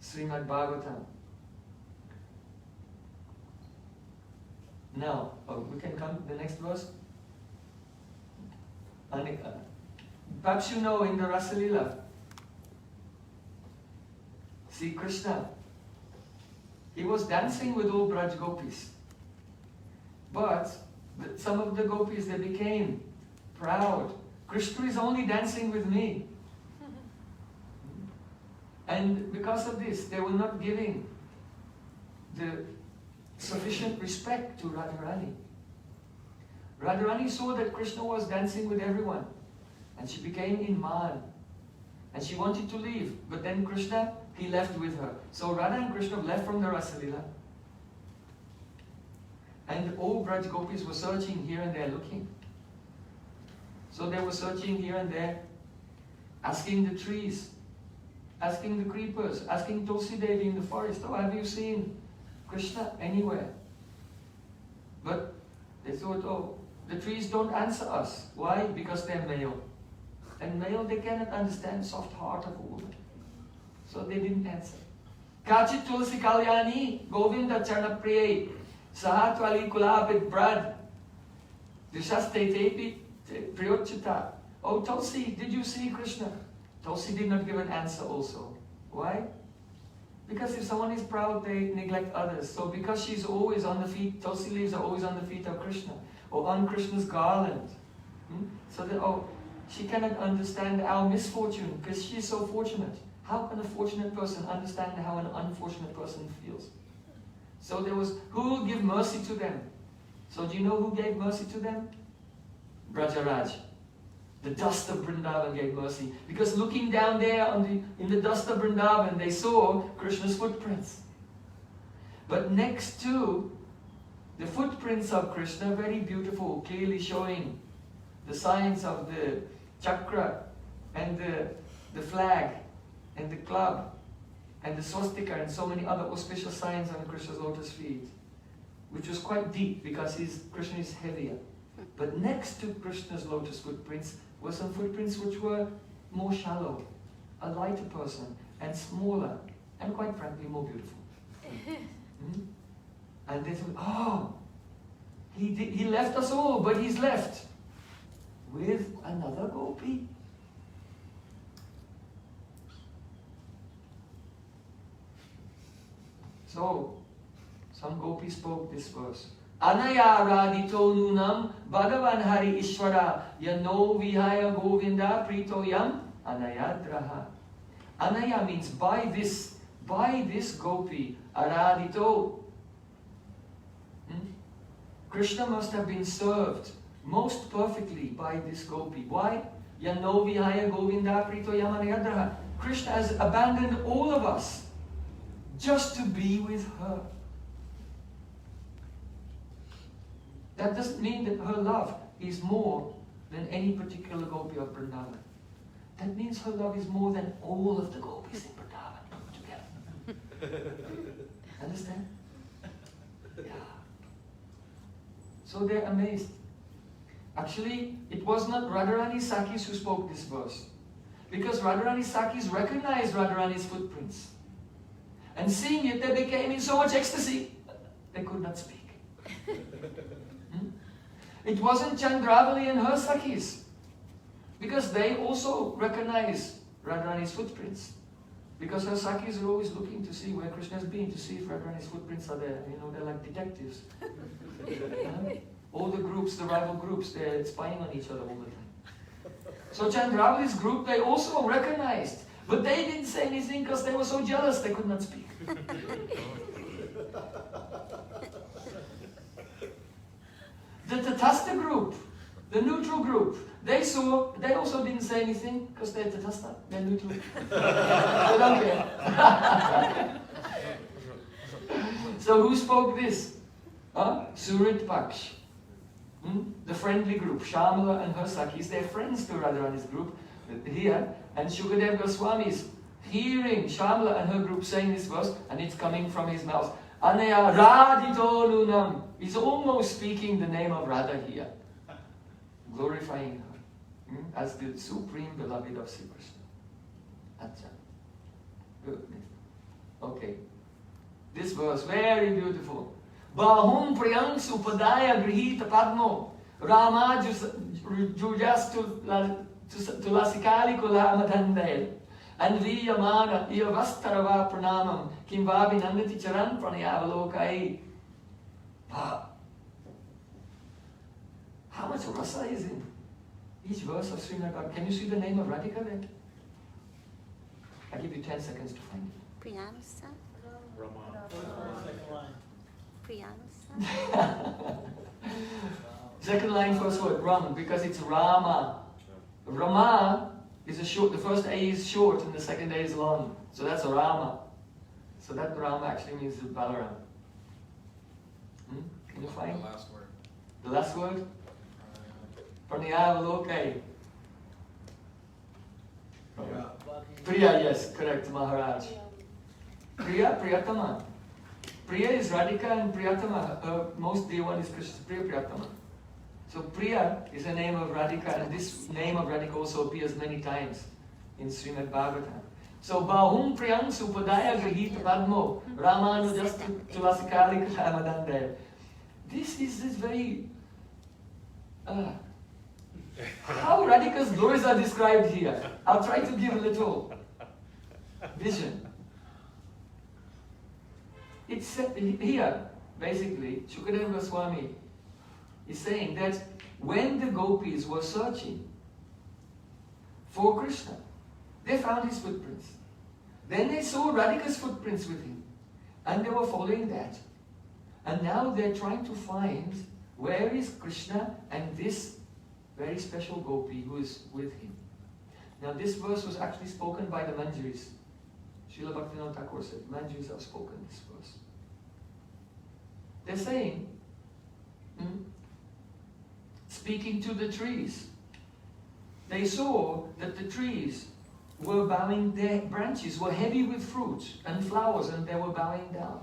B: Srimad Bhagavatam. Now, we can come to the next verse. Perhaps you know in the Rasa Lila, see Krishna, he was dancing with all Braj gopis. But some of the gopis, they became proud. Krishna is only dancing with me. And because of this, they were not giving the sufficient respect to Radharani. Radharani saw that Krishna was dancing with everyone. And she became in man. And she wanted to leave. But then Krishna, he left with her. So Radha and Krishna left from the Rasa Lila. And all Braj gopis were searching here and there, looking. So they were searching here and there, asking the trees, asking the creepers, asking Tulsi Devi in the forest, oh, have you seen Krishna anywhere? But they thought, oh, the trees don't answer us. Why? Because they're male. And male, they cannot understand the soft heart of a woman. So they didn't answer. Kachit Tulsi Kalyani, Govinda Charnapriye, Sahatvali Kulapit Brad, Dishaste Tepi Priyochita, "Oh, Tulsi, did you see Krishna?" Tulsi did not give an answer also. Why? Because if someone is proud, they neglect others. So because she's always on the feet, Tulsi leaves are always on the feet of Krishna, or on Krishna's garland. So that, she cannot understand our misfortune, because she's so fortunate. How can a fortunate person understand how an unfortunate person feels? So there was, who will give mercy to them? So do you know who gave mercy to them? Brajaraj. The dust of Vrindavan gave mercy. Because looking down there in the dust of Vrindavan, they saw Krishna's footprints. But next to the footprints of Krishna, very beautiful, clearly showing the signs of the chakra and the flag and the club and the swastika and so many other auspicious signs on Krishna's lotus feet, which was quite deep because Krishna is heavier. But next to Krishna's lotus footprints were some footprints which were more shallow, a lighter person, and smaller, and quite frankly more beautiful. And they thought, he left us all, but he's left with another gopi. So, some gopi spoke this verse. Anaya radito nunam Bhagavan Hari Ishvara Yano Vihaya Govinda Prito Yam Anayadraha. Anaya means by this gopi, aradito. Krishna must have been served most perfectly by this gopi. Why? Yano Vihaya Govinda Prito Yam Anayadraha. Krishna has abandoned all of us just to be with her. That doesn't mean that her love is more than any particular gopi of Vrindavan. That means her love is more than all of the gopis in Vrindavan put together. Understand? Yeah. So they're amazed. Actually, it was not Radharani Sakis who spoke this verse. Because Radharani Sakis recognized Radharani's footprints. And seeing it, they became in so much ecstasy, they could not speak. It wasn't Chandravali and her Sakis, because they also recognize Radharani's footprints. Because her Sakis are always looking to see where Krishna has been, to see if Radharani's footprints are there. You know, they're like detectives. All the groups, the rival groups, they're spying on each other all the time. So Chandravali's group, they also recognized. But they didn't say anything because they were so jealous they could not speak. The Tatastha group, the neutral group, they also didn't say anything because they're Tatastha, they're neutral. They don't care. So who spoke this? Surit Paksh. The friendly group, Shamala and her Sakis, they're friends to Radharani's group here. And Shukadev Goswami is hearing Shamala and her group saying this verse, and it's coming from his mouth. Anaya Radhito Lunam. He's almost speaking the name of Radha here, glorifying her as the supreme beloved of Sri Krishna. Acha. Good. Okay. This verse, very beautiful. Bahum priyang supadaya grihita padmo Rama jujas tulasikali kulamadandel and viyamana iyavastarava pranamam kimvabi nandati charan pranayavalokai. Wow. How much rasa is in each verse of Srimad Bhagavatam? Can you see the name of Radhika there? I'll give you 10 seconds to find it.
F: Priyansa.
C: Second line.
F: Priyansa.
B: Second line, first word, Ram, because it's Rama. Rama is a short, the first A is short and the second A is long. So that's a Rama. So that Rama actually means Balaram. Can you find?
E: The last word.
B: The last word? Pranayavalokai. Priya, yes, correct, Maharaj. Priya, Priyatama. Priya is Radhika and Priyatama. Her most dear one is Krishna, Priya Priyatama. So Priya is a name of Radhika, and this name of Radhika also appears many times in Srimad Bhagavatam. So Bahum Priyam Supadaya Grihita Padmo Ramanujas Tulasikali Kalamadande. This is very How Radhika's glories are described here? I'll try to give a little vision. It's here, basically, Shukadeva Goswami is saying that when the gopis were searching for Krishna, they found his footprints. Then they saw Radhika's footprints with him, and they were following that. And now they're trying to find where is Krishna and this very special gopi who is with him. Now this verse was actually spoken by the Manjaris. Srila Bhaktivinoda Thakur said, Manjaris have spoken this verse. They're saying, speaking to the trees, they saw that the trees were bowing, their branches were heavy with fruit and flowers, and they were bowing down.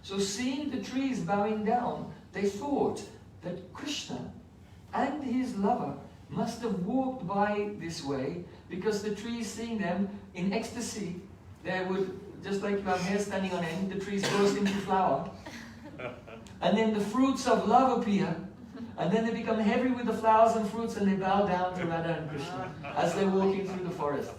B: So seeing the trees bowing down, they thought that Krishna and his lover must have walked by this way, because the trees, seeing them in ecstasy, they would, just like you have hair standing on end, the trees burst into flower. And then the fruits of love appear, and then they become heavy with the flowers and fruits, and they bow down to Radha and Krishna as they're walking through the forest.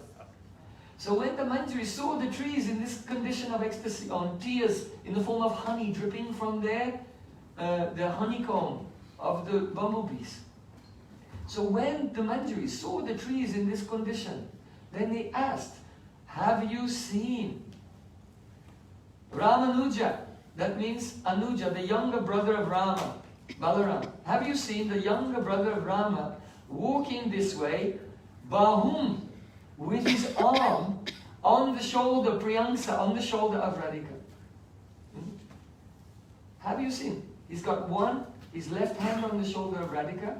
B: So when the Manjaris saw the trees in this condition of ecstasy, on tears in the form of honey dripping from the honeycomb of the bumblebees. So when the Manjaris saw the trees in this condition, then they asked, have you seen Ramanuja? That means Anuja, the younger brother of Rama, Balaram. Have you seen the younger brother of Rama walking this way, Bahum, with his arm on the shoulder, Priyansa, on the shoulder of Radhika? Have you seen? He's got his left hand on the shoulder of Radhika,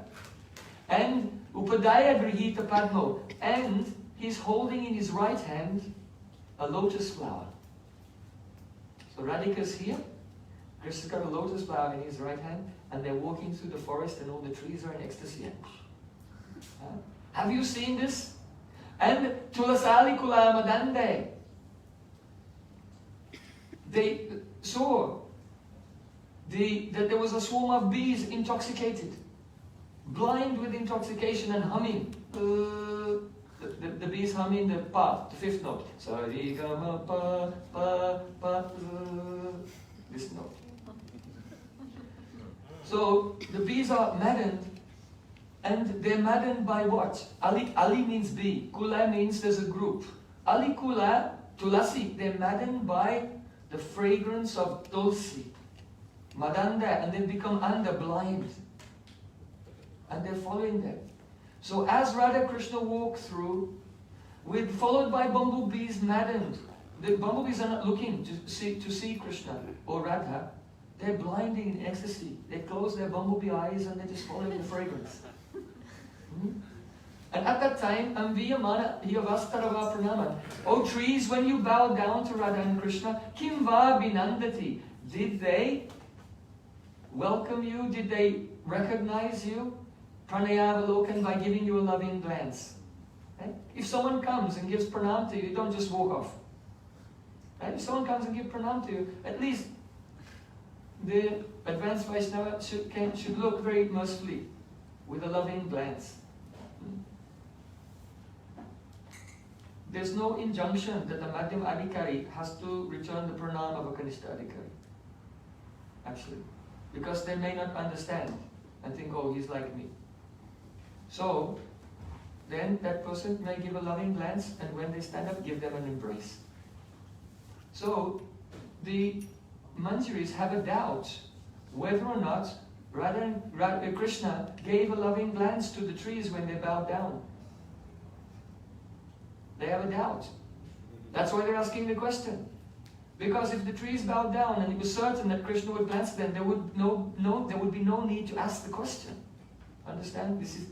B: and Upadaya Grihita Padmo, and he's holding in his right hand a lotus flower. So Radhika's here, Krishna's got a lotus flower in his right hand, and they're walking through the forest, and all the trees are in ecstasy. Have you seen this? And Tulasali Kula Madande, they saw that there was a swarm of bees intoxicated, blind with intoxication and humming. The bees humming the path, the fifth note. Sarigama pa pa pa. This note. So the bees are maddened, and they're maddened by what? Ali means bee. Kula means there's a group. Ali Kula, Tulasi, they're maddened by the fragrance of Tulsi. Madanda, and they become blind. And they're following them. So as Radha Krishna walk through, followed by bumblebees maddened. The bumblebees are not looking to see Krishna or Radha. They're blinding in ecstasy. They close their bumblebee eyes and they're just following the fragrance. And at that time, Amviyamana Hiyavastarava Pranama. O trees, when you bow down to Radha and Krishna, Kimva Binandati. Did they welcome you? Did they recognize you? Pranayavalokan, by giving you a loving glance. Right? If someone comes and gives pranam to you, you don't just walk off. Right? If someone comes and gives pranam to you, at least the advanced Vaishnava should look very mercifully with a loving glance. There's no injunction that the Madhyam Adhikari has to return the pranam of a Kanishta Adhikari. Actually. Because they may not understand and think, oh, he's like me. So, then that person may give a loving glance, and when they stand up, give them an embrace. So, the Manjaris have a doubt whether or not Krishna gave a loving glance to the trees when they bowed down. They have a doubt. That's why they're asking the question. Because if the trees bowed down and it was certain that Krishna would glance at them, there would be no need to ask the question. Understand? This is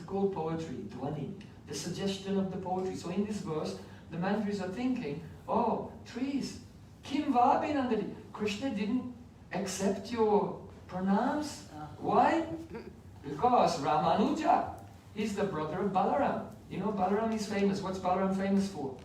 B: called poetry, Dhwani, the suggestion of the poetry. So in this verse, the Manjaris are thinking, oh, trees, Kim Vabinandadi. Krishna didn't accept your pranams. Why? Because Ramanuja, he's the brother of Balaram. You know, Balaram is famous. What's Balaram famous for?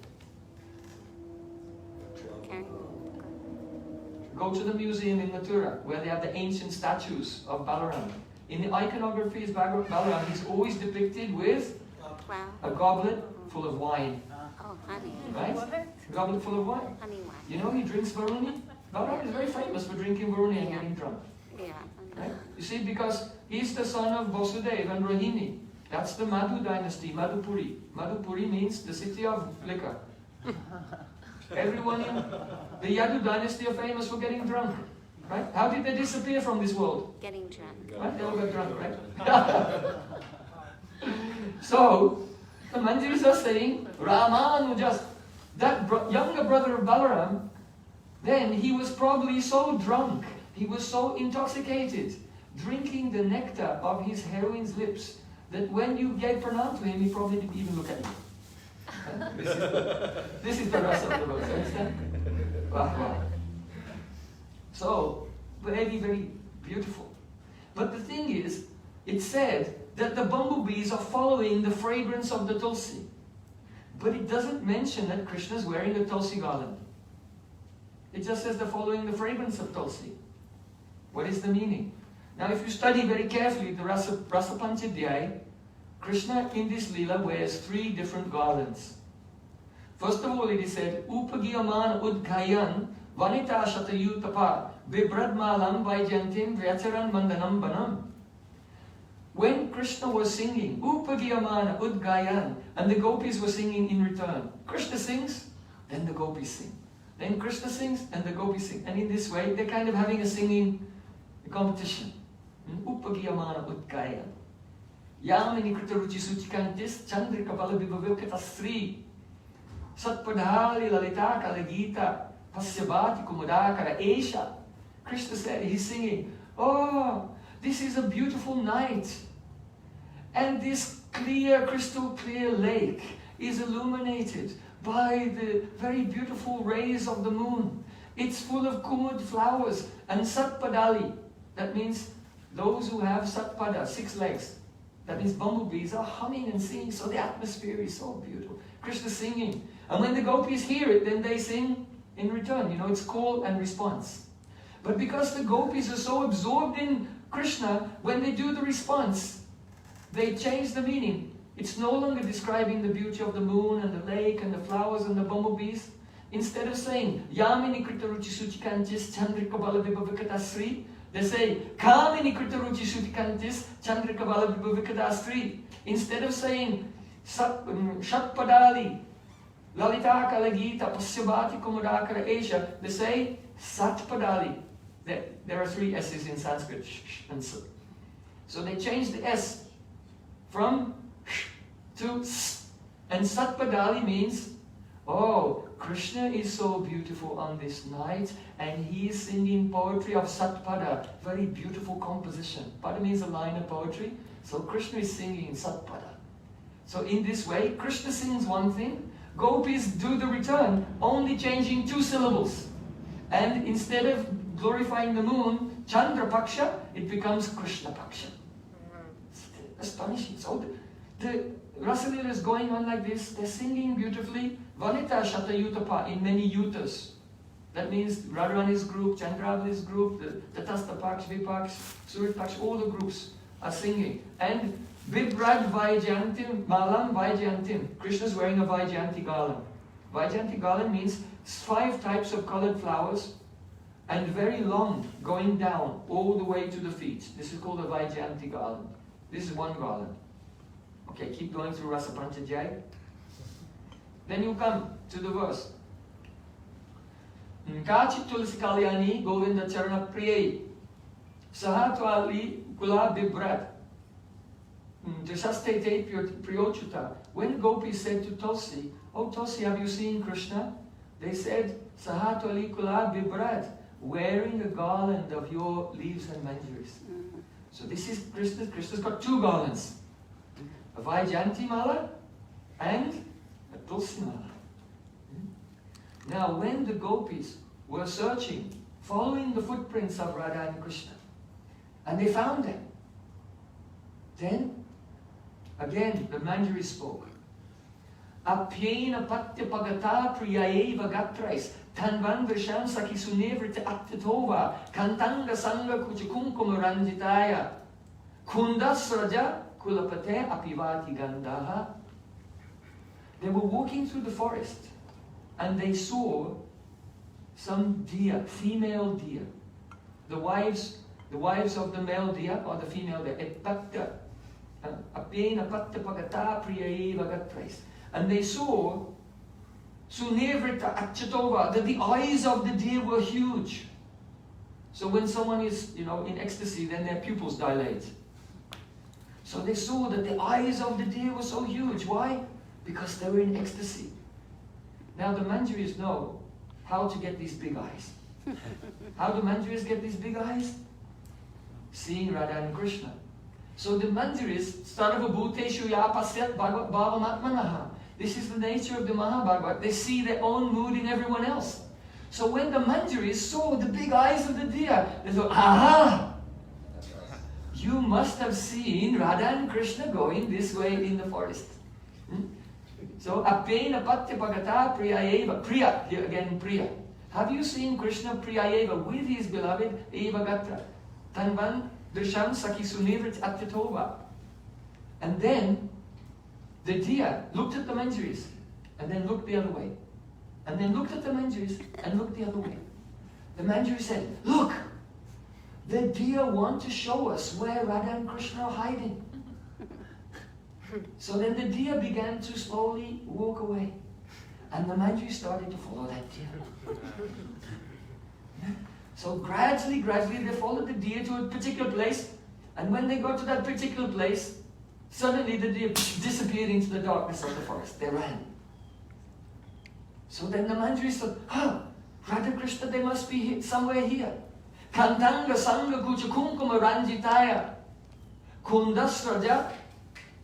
B: Go to the museum in Mathura, where they have the ancient statues of Balaram. In the iconography, Balaram, he's always depicted with
F: Wow.
B: a goblet full of wine.
F: Oh, honey.
B: Right? A goblet full of wine.
F: Honey one.
B: You know he drinks Varuni? Balaram is very famous for drinking Varuni and
F: Yeah.
B: getting drunk.
F: Yeah.
B: Right? You see, because he's the son of Vasudeva and Rohini. That's the Madhu dynasty, Madhupuri. Madhupuri means the city of liquor. Everyone in the Yadu dynasty are famous for getting drunk. Right? How did they disappear from this world?
F: Getting drunk.
B: Right? They all got drunk, right? So, the Manjiris are saying, Ramanujas, that younger brother of Balaram, then he was probably so drunk, he was so intoxicated, drinking the nectar of his heroine's lips, that when you gave pranam to him, he probably didn't even look at you. This is the rest of the verse, understand? Wow, wow. So, very, very beautiful. But the thing is, it said that the bumblebees are following the fragrance of the tulsi. But it doesn't mention that Krishna is wearing a tulsi garland. It just says they're following the fragrance of tulsi. What is the meaning? Now, if you study very carefully the Rasa Panchadhyaya, Krishna in this Leela wears 3 different garlands. First of all, it is said, Upagiyaman udgayan vanita shatayutapa vibradmalam vaijantim vyacharan mandanam banam. When Krishna was singing, Upagiyamana Udgayan, and the gopis were singing in return. Krishna sings, then the gopis sing. Then Krishna sings, and the gopis sing. And in this way, they're kind of having a singing competition. Upagiyamana Udgayan. Yamini Kritaruchi Suchikantis, Chandrika Balabhivavilkata Sri, Satpadhali Lalitaka Lagita, Pasyabhati Kumudakara Esha. Krishna said, he's singing, oh, this is a beautiful night, and this clear, crystal clear lake is illuminated by the very beautiful rays of the moon. It's full of kumud flowers and satpadali. That means those who have satpada, 6 legs. That means bumblebees are humming and singing, so the atmosphere is so beautiful. Krishna singing. And when the gopis hear it, then they sing in return. You know, it's call and response. But because the gopis are so absorbed in Krishna, when they do the response, they change the meaning. It's no longer describing the beauty of the moon and the lake and the flowers and the bumblebees. Instead of saying, Yamini Kritaruchi Suchikantis Chandrika Balabhivavikadasri, they say, Kamini Kritaruchi Suchikantis Chandrika Balabhivavikadasri. Instead of saying, Shatpadali, Lalita Kalagita, Pasyabhati Kumudakara Esha, they say, Satpadali. There are 3 S's in Sanskrit, sh and s. So they changed the S from sh to s. And Satpadali means, oh, Krishna is so beautiful on this night, and he is singing poetry of Satpada, very beautiful composition. Pada means a line of poetry, so Krishna is singing in Satpada. So in this way, Krishna sings one thing, gopis do the return, only changing 2 syllables. And instead of glorifying the moon, Chandra Paksha, it becomes Krishna Paksha. It's astonishing. So the Rasa Leela is going on like this. They're singing beautifully. Vanita Shatayutapa in many yutas. That means Radharani's group, Chandravali's group, the Tatastha Paksh, Vipaksh, Surit Paksh, all the groups are singing. And Vibrad Vaijantim, Malam Vaijantim. Krishna's wearing a Vaijanti garland. Vaijanti garland means 5 types of colored flowers and very long, going down all the way to the feet. This is called a Vaijanti garland. This is one garland. Okay, keep going through Rasa Panchadhyaya. Then you come to the verse. Kachit tulsi kalyani govinda charana priyai sahatwali gula bibrat jasastete priyochuta. When gopis said to Tulsi, oh Tulsi, have you seen Krishna? They said, sahatwali kula bibrat, wearing a garland of your leaves and manjaris. So this is Krishna. Krishna's got 2 garlands. A Vaijanti mala and a Tulsi mala. Now when the gopis were searching, following the footprints of Radha and Krishna, and they found them, then again the Manjari spoke. Apyena patya pagata priyaeva gatrais tanvan vrisham saki sunevrita attitova kantanga sanga kuchukunkuma ranjitaya Kundasraja kulapate apivati gandaha. They were walking through the forest and they saw some deer, female deer. The wives of the male deer or the female deer. And they saw Sunevrita Achatova, that the eyes of the deer were huge. So when someone is, in ecstasy, then their pupils dilate. So they saw that the eyes of the deer were so huge. Why? Because they were in ecstasy. Now the Manjaris know how to get these big eyes. How do Manjaris get these big eyes? Seeing Radha and Krishna. So the Manjaris, Sarvabhuteshu Yapasyat Bhavamatmanaha. This is the nature of the Mahabhagavad. They see their own mood in everyone else. So when the Manjaris saw the big eyes of the deer, they thought, aha! You must have seen Radha and Krishna going this way in the forest. So, apena patya pagata priyayeva. Priya, here again Priya. Have you seen Krishna priyayeva with his beloved eva gatra? Tanvan drisham saki sunivrit atyatova. And then the deer looked at the Manjaris and then looked the other way. And then looked at the Manjaris and looked the other way. The Manjari said, look, the deer want to show us where Radha and Krishna are hiding. So then the deer began to slowly walk away. And the Manjari started to follow that deer. So gradually they followed the deer to a particular place. And when they got to that particular place, suddenly the deer disappeared into the darkness of the forest. They ran. So then the Manjari said, Radha Krishna, they must be somewhere here. Kantanga Sangha Kucha Kunkuma Ranjitaya Kundasraja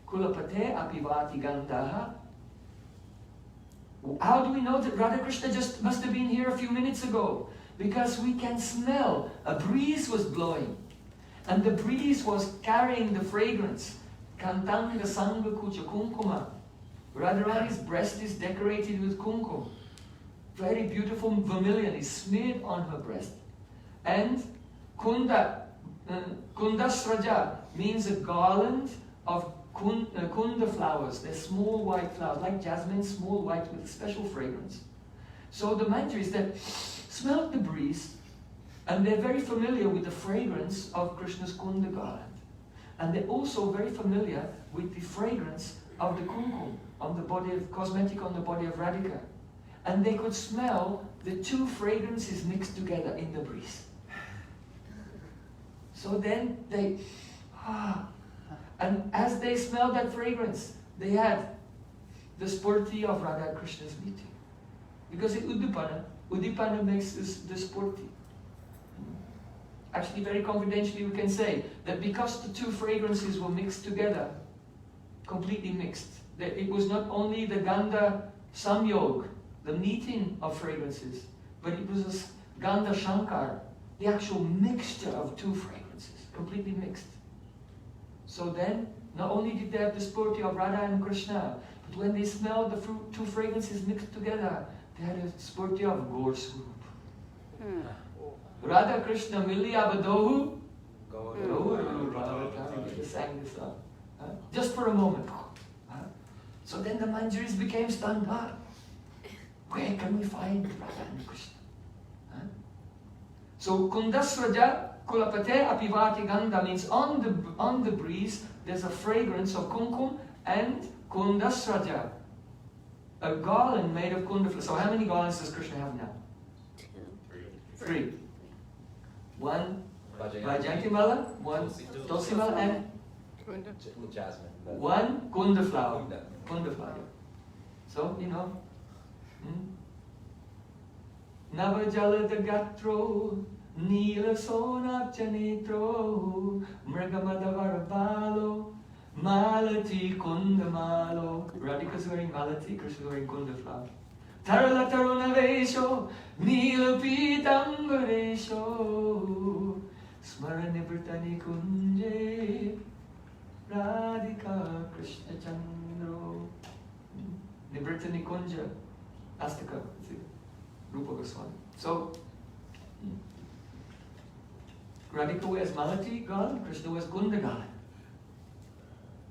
B: Kulapate Apivati Gandaha. How do we know that Radha Krishna just must have been here a few minutes ago? Because we can smell a breeze was blowing. And the breeze was carrying the fragrance. Kantanga Sangha Kucha Kunkuma. Radharani's breast is decorated with kumkum. Very beautiful vermilion is smeared on her breast. And Kundasraja means a garland of kunda flowers. They're small white flowers, like jasmine, small white with a special fragrance. So the Manjaris that smelled the breeze, and they're very familiar with the fragrance of Krishna's kunda garland. And they're also very familiar with the fragrance of the kumkum on the body of cosmetic on the body of Radhika. And they could smell the two fragrances mixed together in the breeze. So then they, and as they smelled that fragrance, they had the spurti of Radha Krishna's meeting. Because in Udipana makes this the spurti. Actually, very confidentially, we can say that because the two fragrances were mixed together, completely mixed, that it was not only the Gandha Samyog, the meeting of fragrances, but it was a Gandha Shankar, the actual mixture of two fragrances, completely mixed. So then, not only did they have the spurti of Radha and Krishna, but when they smelled the two fragrances mixed together, they had a spurti of Gaur Swarup. Radha Krishna Milya Badohu Gaur sang this song. Just for a moment. So then the Manjaris became stunned. Where can we find Radha and Krishna? So Kundasraja Kulapate Apivati Gandha means on the breeze there's a fragrance of kumkum and Kundasraja, a garland made of kunda flowers. So how many garlands does Krishna have now? Three. One Vajayanti Mala, one Tulsi Mala, and
A: Jasmine.
B: one kunda flower. Kunda flower. So, Navajala Gatro, Nila Sona Chanitro, Mragamadavaravalo, Malati Kundamalo. Radhika's wearing Malati, Krishna's wearing kunda flower. Tarala Taruna Vesho, Nila Pitambaresho, Smaranibritani Kunje, Radhika Krishna Chandro. Nibritani Kunja, Astaka, Rupa Goswami. So, Radhika wears Malati garland, Krishna wears Kunda garland.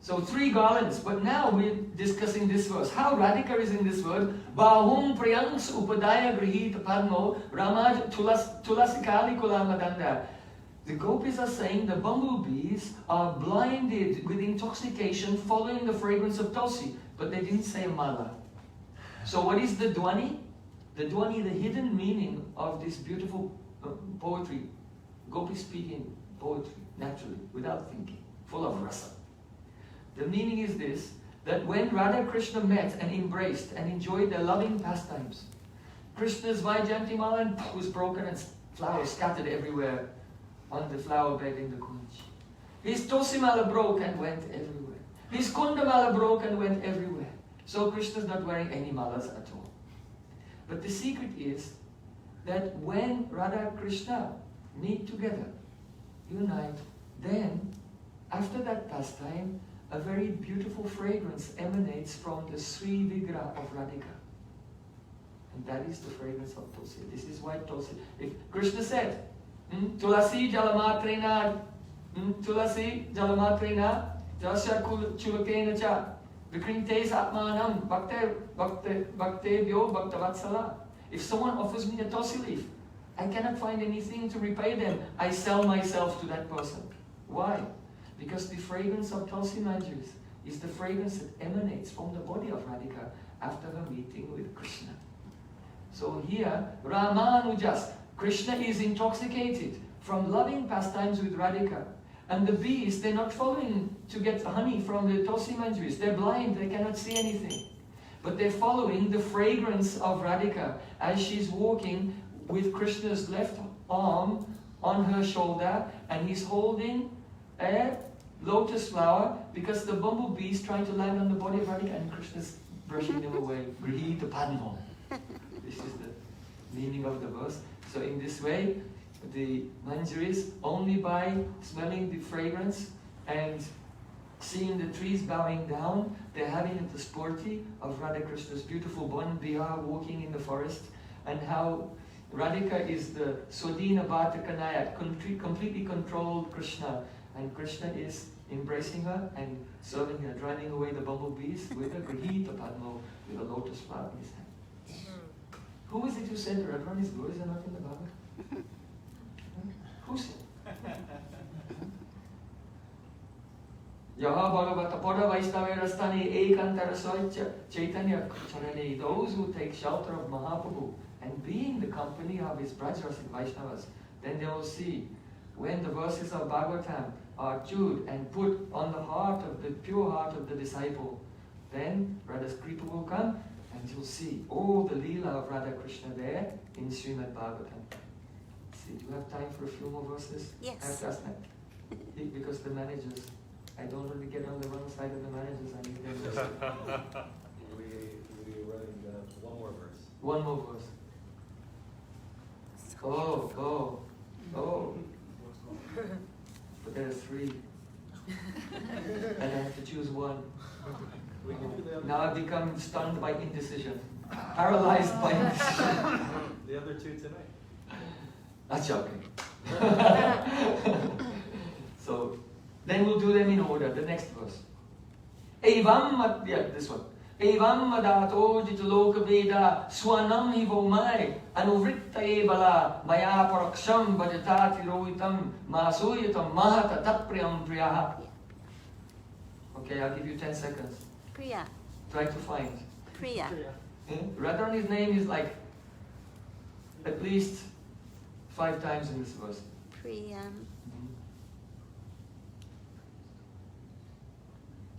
B: So 3 garlands. But now we're discussing this verse. How Radhika is in this word. Bahum priyangs upadaya grihita padmo ramaj tulasikali kulamadanda. The gopis are saying the bumblebees are blinded with intoxication following the fragrance of tulsi. But they didn't say mala. So what is the dwani? The dwani, the hidden meaning of this beautiful poetry. Gopi speaking poetry, naturally, without thinking, full of rasa. The meaning is this, that when Radha and Krishna met and embraced and enjoyed their loving pastimes, Krishna's Vaijayantimala was broken and flowers scattered everywhere on the flower bed in the Kunj. His Tosimala broke and went everywhere. His Kundamala broke and went everywhere. So Krishna's not wearing any malas at all. But the secret is that when Radha and Krishna meet together, unite, then after that pastime, a very beautiful fragrance emanates from the Sri Vigraha of Radhika. And that is the fragrance of Tulsi. This is why Tulsi, if Krishna said, Tulasi jalamatrena, Tulasi jalamatrena, Jasya chulakena cha, vikrintes atmanam, bhaktebhyo bhaktavatsala. If someone offers me a Tulsi leaf, I cannot find anything to repay them. I sell myself to that person. Why? Because the fragrance of Tulsi Manjuris is the fragrance that emanates from the body of Radhika after her meeting with Krishna. So here, Ramanujas, Krishna is intoxicated from loving pastimes with Radhika. And the bees, they're not following to get honey from the Tulsi Manjuris. They're blind, they cannot see anything. But they're following the fragrance of Radhika as she's walking with Krishna's left arm on her shoulder, and he's holding a lotus flower because the bumblebee is trying to land on the body of Radhika and Krishna's brushing them away. Grihita Padmo. This is the meaning of the verse. So in this way, the Manjuris, only by smelling the fragrance and seeing the trees bowing down, they're having the sporti of Radha Krishna's beautiful Bon Bihar walking in the forest, and how Radhika is the Swadina Bhatakanayat, completely controlled Krishna, and Krishna is embracing her and serving her, driving away the bumblebees with a Grihita Padmo, with a lotus flower in his hand. Who is it who said Radharani's glories are not in the Bhagavad? Who said? Yaha Bhagavata Pada Vaishnavya Ekantara Soitya Chaitanya Charane, those who take shelter of Mahaprabhu and be in the company of his Brajrasic Vaishnavas, then they will see when the verses of Bhagavatam are chewed and put on the heart of the pure heart of the disciple, then Radha's Kripa will come and you'll see all the Leela of Radha Krishna there in Srimad Bhagavatam. See, do you have time for a few more verses?
F: Yes.
B: I have to ask that. Because the managers, I don't really get on the wrong side of the managers, I need them.
A: We running one more verse.
B: One more verse. Oh. But there are 3. And I have to choose one.
A: We can do the other.
B: Now I've become stunned by indecision. Paralyzed by indecision.
A: The other 2 tonight.
B: That's joking. So, then we'll do them in order. The next verse. This one. Evam madato jitaloka veda swanam hivomai anuvritta ebala maya paraksham bhajatati rohitam masuyatam mahata tatpriyam priyaha. Okay, I'll give you 10 seconds.
F: Priya.
B: Try to find.
F: Priya.
B: Radharani's name is like at least 5 times in this verse.
F: Priya.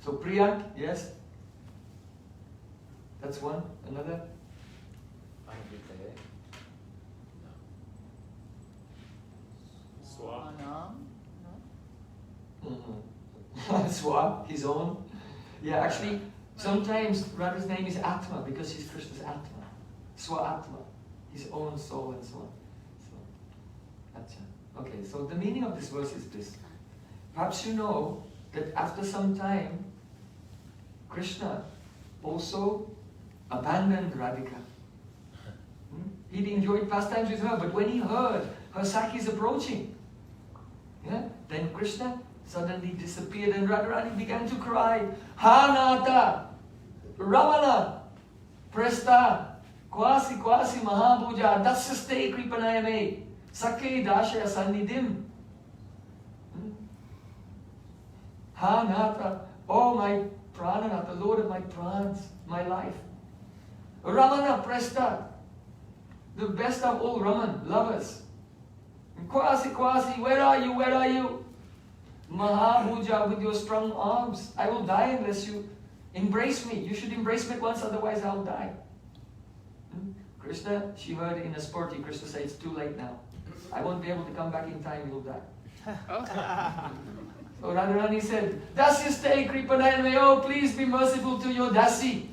B: So Priya, yes? That's one. Another?
A: Anubhitaya.
C: Swa.
B: Swa, his own. Yeah, actually, sometimes Radha's name is Atma because she's Krishna's Atma. Swa Atma, his own soul and so on. So, Acha. Okay, so the meaning of this verse is this. Perhaps you know that after some time, Krishna also abandoned Radhika. He'd enjoyed pastimes with her, but when he heard her Sakhi is approaching, then Krishna suddenly disappeared, and Radharani began to cry. Hanata, Ramana, Presta, Kwasi Kwasi Mahapuja, Dasyaste Kripanayame, Sake Dashaya Sannidim. Hanata, oh my Prananath, the Lord of my prans, my life. Ramana Presta, the best of all Raman, lovers. Kwasi Kwasi, where are you? Where are you? Mahabhuja, with your strong arms. I will die unless you embrace me. You should embrace me at once, otherwise I'll die. Krishna, she heard in a sporty, Krishna said, it's too late now. I won't be able to come back in time, you'll die. So Radharani said, Dasya stay, Kripanayame, oh please be merciful to your Dasi.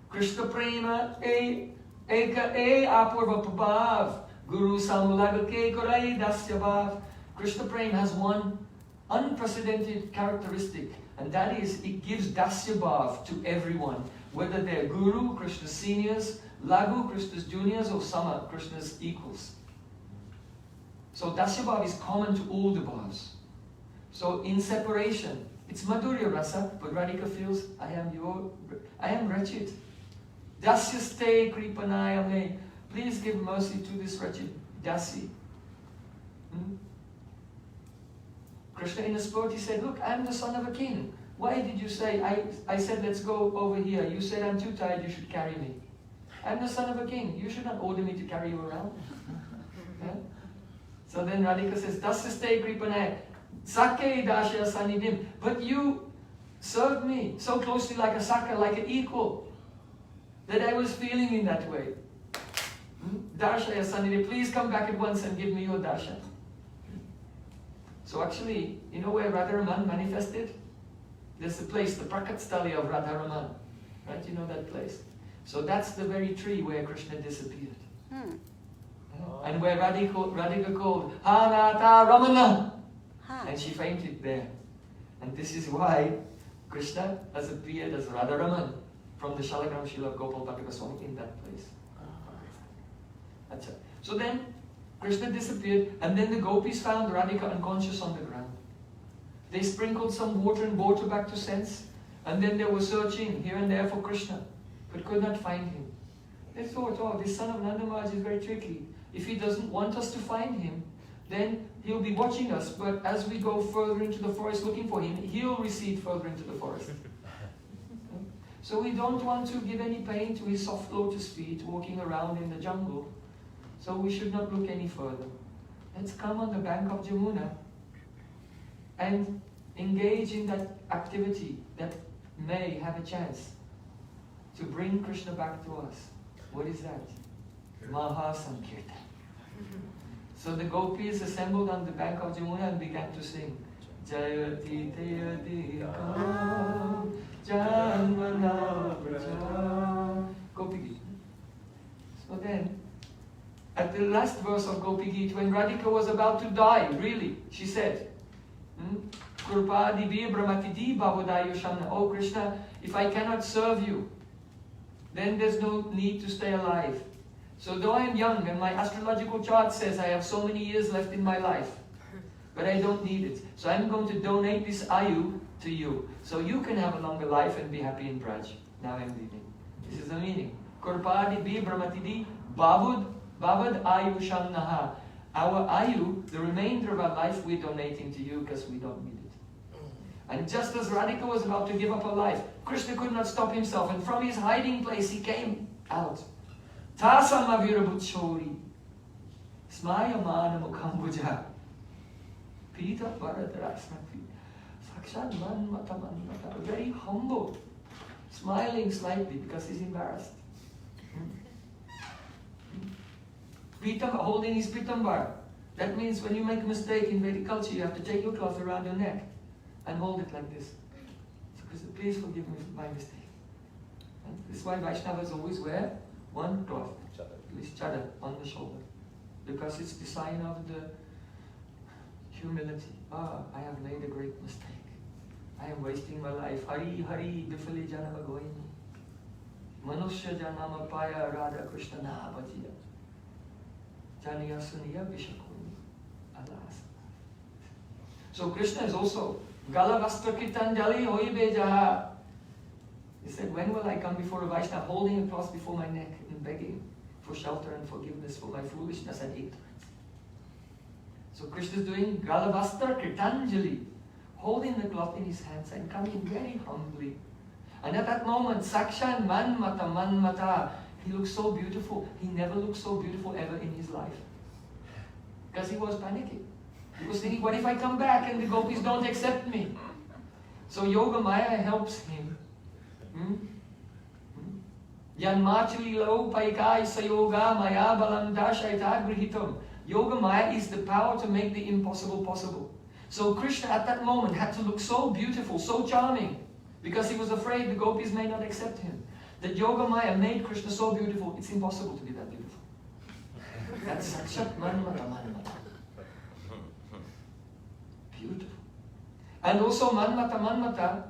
B: Krishna Prema Eka Apurva Prabhav Guru Samulagake Korai Dasya Bhav. Krishna Prema has one unprecedented characteristic, and that is it gives Dasya Bhav to everyone, whether they're Guru, Krishna's seniors, Lagu, Krishna's juniors, or Sama, Krishna's equals. So Dasya Bhav is common to all the Bhavs. So in separation, it's Madhurya Rasa, but Radhika feels, I am wretched. Dasya stay kripanayame. Please give mercy to this wretched Dasi. Krishna in a spurt, he said, look, I'm the son of a king. Why did you say, I said let's go over here. You said I'm too tired, you should carry me. I'm the son of a king. You should not order me to carry you around. Yeah? So then Radhika says, Dasya stay kripanayame. Sake dashya sanidim. But you served me so closely like a Saka, like an equal, that I was feeling in that way. Darshaya Sanidhi, please come back at once and give me your darshan. So actually, you know where Radharaman manifested? There's the place, the Prakatstali of Radharaman. Right? You know that place? So that's the very tree where Krishna disappeared. And where Radhika called, Hanata Ramana! And she fainted there. And this is why Krishna has appeared as Radharaman from the Shalagram Shila of Gopal Bhatta Goswami in that place. So then Krishna disappeared, and then the gopis found Radhika unconscious on the ground. They sprinkled some water and brought her back to sense, and then they were searching here and there for Krishna, but could not find him. They thought, oh, this son of Nanda Maharaj is very tricky. If he doesn't want us to find him, then he'll be watching us, but as we go further into the forest looking for him, he'll recede further into the forest. So we don't want to give any pain to his soft lotus feet walking around in the jungle. So we should not look any further. Let's come on the bank of Jamuna and engage in that activity that may have a chance to bring Krishna back to us. What is that? Maha Sankirtan. So the gopis assembled on the bank of Jamuna and began to sing. Jayati Teyati Kam Janmana Praja. Gopi Gita. So then, at the last verse of Gopi Gita, when Radhika was about to die, really, she said, Kurpadi Vir Brahmatidi Bhavadayushamna. Oh Krishna, if I cannot serve you, then there's no need to stay alive. So though I am young and my astrological chart says I have so many years left in my life, but I don't need it. So I'm going to donate this Ayu to you, so you can have a longer life and be happy in Braj. Now I'm leaving. This is the meaning. Kurpadi Vir Brahmatidi Bavad Ayu Shamnaha. Our Ayu, the remainder of our life, we're donating to you because we don't need it. And just as Radhika was about to give up her life, Krishna could not stop himself, and from his hiding place he came out. Tasama Virabhutchori Smayamana Mukhambuja Pita Bharatarasnapi Sakshat Man Matamanmata. Very humble, smiling slightly because he's embarrassed. Holding his pitambar. That means when you make a mistake in Vedic culture, you have to take your cloth around your neck and hold it like this. So please forgive me for my mistake. And this is why Vaishnavas always wear one cloth, at least chadar, on the shoulder. Because it's the sign of the humility. I have made a great mistake. I am wasting my life. Hari Hari Bifali Janama Goini. Manushya Janama Paya Radha Krishna Nahabhajiya. Taniya Suniya Vishakun Alas. So Krishna is also Galavastra Kitanjali Hoibe Jaha. He said, when will I come before a Vaishnava holding a cloth before my neck and begging for shelter and forgiveness for my foolishness and ignorance? So Krishna is doing Galavastra Kritanjali, holding the cloth in his hands and coming very humbly. And at that moment, Sakshan Manmata, he looks so beautiful. He never looked so beautiful ever in his life. Because he was panicking. He was thinking, what if I come back and the gopis don't accept me? So Yogamaya helps him. Yanmachali lo paikai sayoga maya balam dashaita grihitam. Yogamaya is the power to make the impossible possible. So Krishna at that moment had to look so beautiful, so charming, because he was afraid the gopis may not accept him. That Yogamaya made Krishna so beautiful, it's impossible to be that beautiful. That's Sakshat Manmata. Beautiful. And also Manmata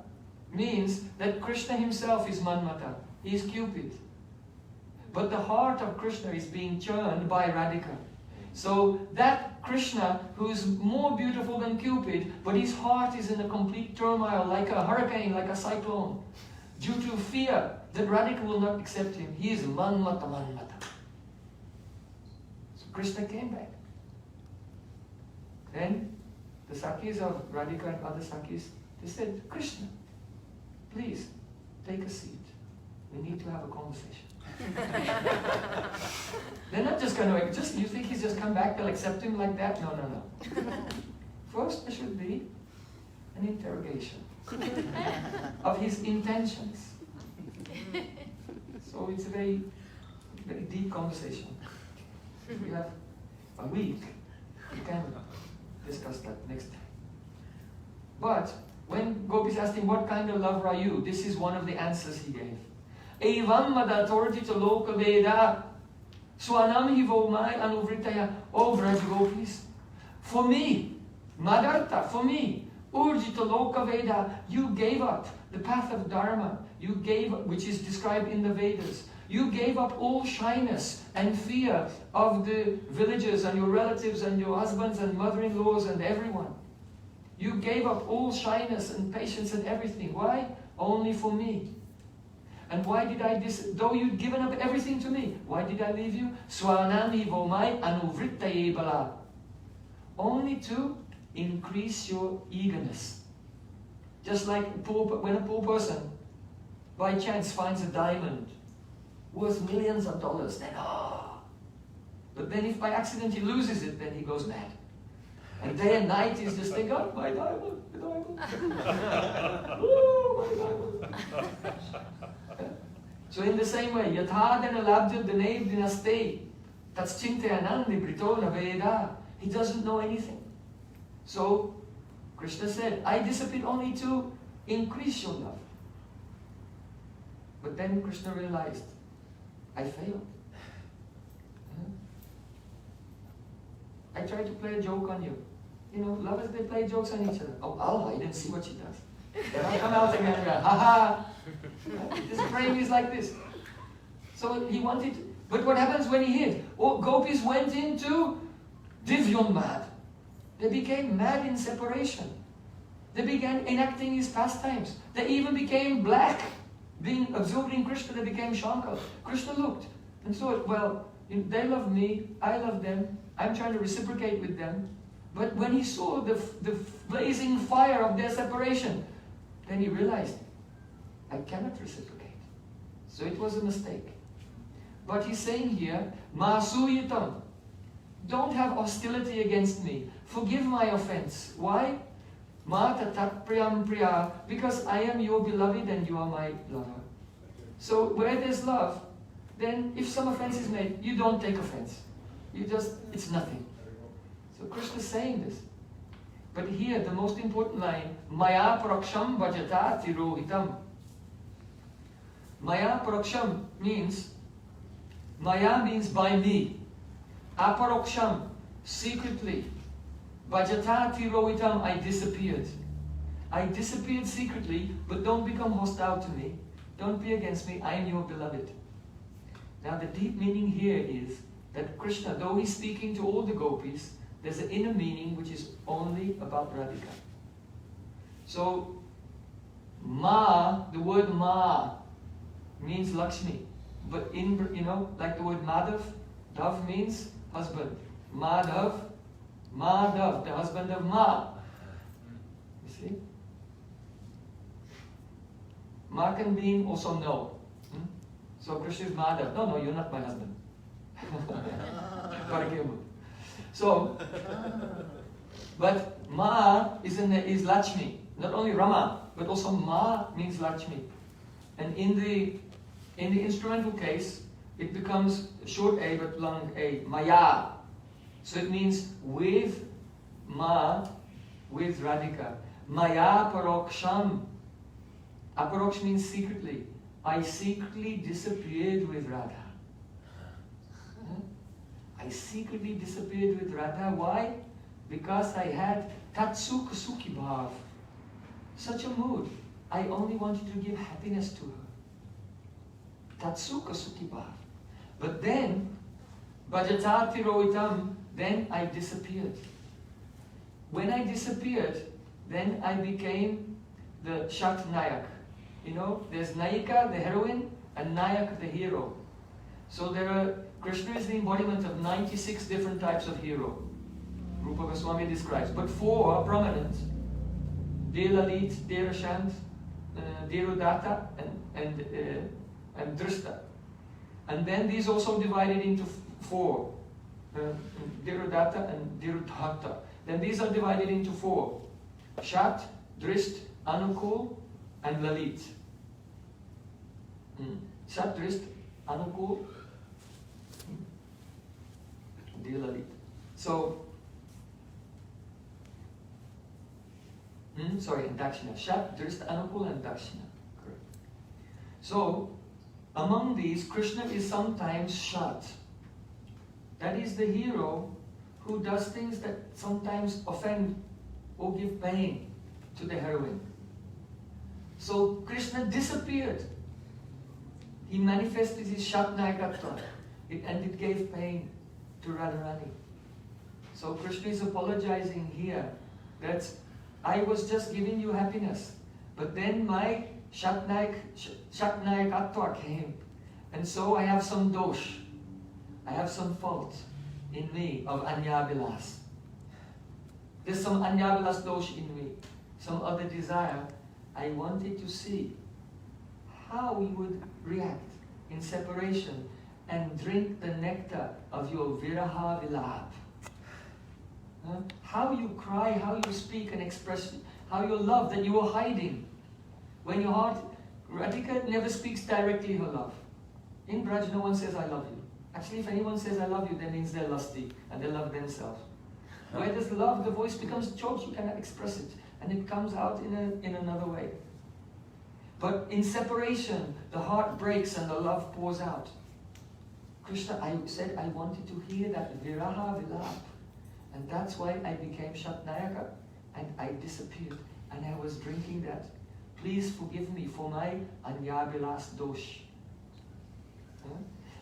B: means that Krishna himself is Manmata. He is Cupid. But the heart of Krishna is being churned by Radhika. So that Krishna, who is more beautiful than Cupid, but his heart is in a complete turmoil, like a hurricane, like a cyclone, due to fear that Radhika will not accept him. He is Manmata. So Krishna came back. Then the Sakis of Radhika and other Sakis, they said, Krishna, please take a seat. We need to have a conversation. They're not just going to, you think he's just come back, they'll accept him like that? No. First, there should be an interrogation of his intentions. So it's a very, very deep conversation. We have a week, we can discuss that next time. But when Gopis asked him, what kind of lover are you? This is one of the answers he gave. Evam madatorti to loka veda swanam hivomai anuvritaya. Oh, Vraj Gopis, for me, madarta, for me, urjita loka veda, you gave up the path of dharma, you gave up, which is described in the Vedas. You gave up all shyness and fear of the villagers and your relatives and your husbands and mother-in-laws and everyone. You gave up all shyness and patience and everything. Why? Only for me. And why did I though you'd given up everything to me, why did I leave you? Swanami vomai anuvrittaye bala. Only to increase your eagerness. Just like when a poor person by chance finds a diamond worth millions of dollars, then but then if by accident he loses it, then he goes mad. And day and night he's just thinking, oh, my diamond, my diamond. Oh, my diamond. So in the same way, yathadana labdya danev dinaste, that's chinte anandi britona veda. He doesn't know anything. So Krishna said, I disappeared only to increase your love. But then Krishna realized, I failed. I tried to play a joke on you. You know, lovers, they play jokes on each other. Oh, I'll hide and see what she does. Then I'll come out again and go, ha. This frame is like this. So he wanted, but what happens when he hid? Oh, gopis went into Divyon mad. They became mad in separation. They began enacting his pastimes. They even became black. Being absorbed in Krishna, they became Shankar. Krishna looked and thought, well, they love me, I love them, I'm trying to reciprocate with them. But when he saw the blazing fire of their separation, then he realized, I cannot reciprocate. So it was a mistake. But he's saying here, Masuyitam, don't have hostility against me. Forgive my offense. Why? Mata tat priyam priya, because I am your beloved and you are my lover. So where there's love, then if some offense is made, you don't take offense. It's nothing. So Krishna is saying this. But here, the most important line, Maya paraksham bhajata tirohitam. Maya paraksham means, Maya means by me. Aparaksham, secretly. Bhajata tirohitam, I disappeared. I disappeared secretly, but don't become hostile to me. Don't be against me, I am your beloved. Now the deep meaning here is that Krishna, though he's speaking to all the gopis, there's an inner meaning which is only about Radhika. So, Ma, the word Ma means Lakshmi. But in, like the word Madhav, Dav means husband. Madhav, the husband of Ma. You see? Ma can mean also no. So Krishna is Madhav. No, you're not my husband. So, but Ma is Lakshmi. Not only Rama, but also Ma means Lakshmi. And in the instrumental case, it becomes short A but long A, Maya. So it means with Ma, with Radhika. Maya paroksham. Aparoksh means secretly. I secretly disappeared with Radha. I secretly disappeared with Radha. Why? Because I had tatsuk sukhi bhav. Such a mood. I only wanted to give happiness to her. Tatsuk sukhi bhav. But then, bhajatati roitam, then I disappeared. When I disappeared, then I became the Shat Nayak. There's Nayika, the heroine, and Nayak, the hero. So Krishna is the embodiment of 96 different types of hero. Rupa Goswami describes. But 4 are prominent. Dear Lalit, Dear Shant, Dear Udatta, and Drishta. And then these also divided into 4. Dear Udatta and Dear Udatta. Then these are divided into 4. Shat, Drisht, Anukul, and Lalit. Shat, Drisht, Anukul, Dear Lalit. So, and Dakshina. Shat, Drisht, Anukul, and Dakshina. Correct. So, among these, Krishna is sometimes Shat. That is the hero who does things that sometimes offend or give pain to the heroine. So Krishna disappeared. He manifested his Shatnayakatva, and it gave pain to Radharani. So Krishna is apologizing here that I was just giving you happiness, but then my Shatnayakatva came, and so I have some dosh, I have some fault in me of Anyavilas. There's some Anyavilas dosh in me, some other desire. I wanted to see how you would react in separation and drink the nectar of your viraha vilap. How you cry, how you speak and express, how you love that you are hiding. When your heart, Radhika never speaks directly her love. In Braj, no one says I love you. Actually, if anyone says I love you, that means they're lusty and they love themselves. Where there's love, the voice becomes choked, you cannot express it. And it comes out in another way. But in separation, the heart breaks and the love pours out. Krishna, I said I wanted to hear that viraha vilap. And that's why I became Shatnayaka and I disappeared. And I was drinking that. Please forgive me for my Anyabilas dosh.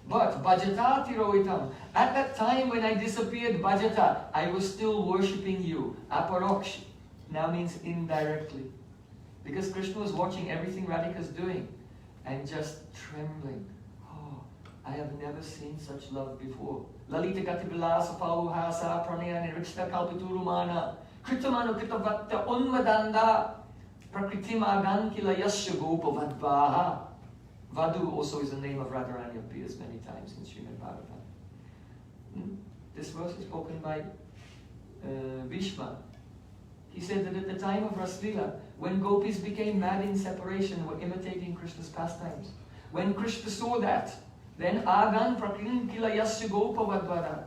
B: But Bhajata Tiroitam, at that time when I disappeared, Bhajata, I was still worshipping you. Aparoksh now means indirectly. Because Krishna was watching everything Radhika's doing and just trembling. Oh, I have never seen such love before. Lalita Gatibilasa Pauhasa Pranaya Nirikshta Kalpiturumana Kritamanu Kitavatta Unmadanda Prakritima Kila Yasya Gopa Vadvaha. Vadu also is the name of Radharani, appears many times in Srimad Bhagavatam. This verse is spoken by Bhishma. He said that at the time of Raslila, when gopis became mad in separation and were imitating Krishna's pastimes, when Krishna saw that, then Agan Prakrin Kila Yasya Gopa Vadvada.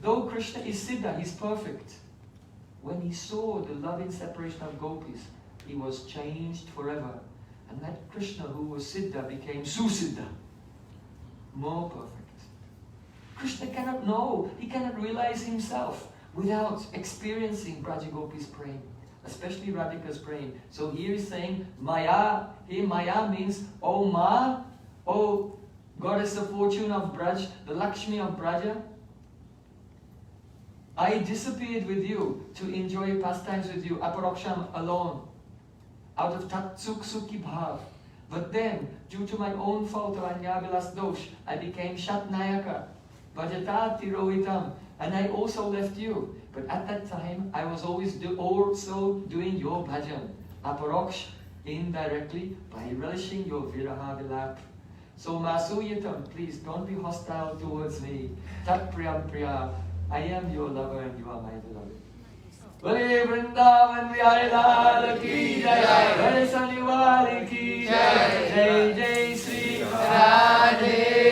B: Though Krishna is Siddha, he's perfect. When he saw the love in separation of gopis, he was changed forever. And that Krishna who was Siddha became Susiddha, more perfect. Krishna cannot know, he cannot realize himself without experiencing Brajagopi's praying, especially Radhika's praying. So here he's saying, Maya, here Maya means, O Ma, O goddess of fortune of Braj, the Lakshmi of Braja, I disappeared with you to enjoy pastimes with you, aparoksham, alone, out of tatsuk sukhi bhav. But then, due to my own fault of anyabilas dosh, I became shatnayaka, vajatati rohitam, and I also left you. But at that time, I was always also doing your bhajan, aparoksh, indirectly, by relishing your viraha vilap. So masuyatam, please don't be hostile towards me. Tat priyam priya, I am your lover and you are my beloved. Bole Vrindavan Vihari Lal ki jai, Bole Saniwali ki jai, Jai Jai Sri Radhe.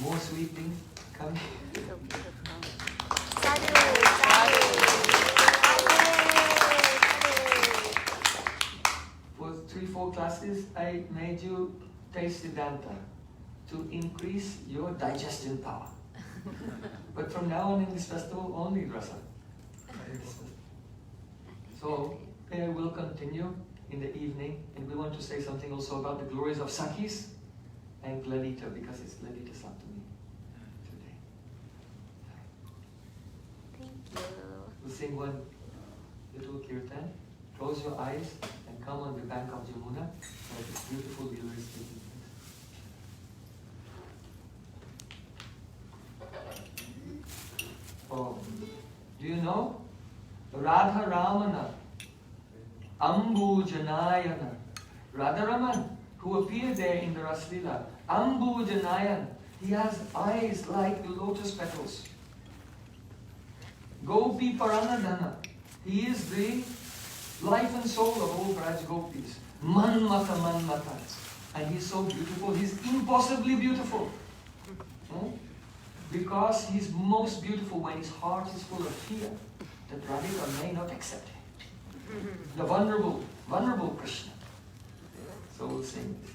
B: More sweeping, come. For 3-4 classes, I made you taste Siddhanta to increase your digestion power. But from now on in this festival, only rasa. So, we'll continue in the evening, and we want to say something also about the glories of Sakhis and Lalita, because it's Lalita Saptami today.
F: Thank you.
B: We'll sing one little kirtan. Close your eyes and come on the bank of Jamuna, where this beautiful river is taking place. Oh, do you know? Radha Ramana, Ambu Janayana, Radharaman, who appeared there in the Raslila, Ambu Janayan, he has eyes like the lotus petals. Gopi Paranadhana, he is the life and soul of all Braj Gopis. Manmata Manmata. And he's so beautiful, he's impossibly beautiful. Because he's most beautiful when his heart is full of fear that Radhika may not accept him. The vulnerable Krishna. So we'll sing this.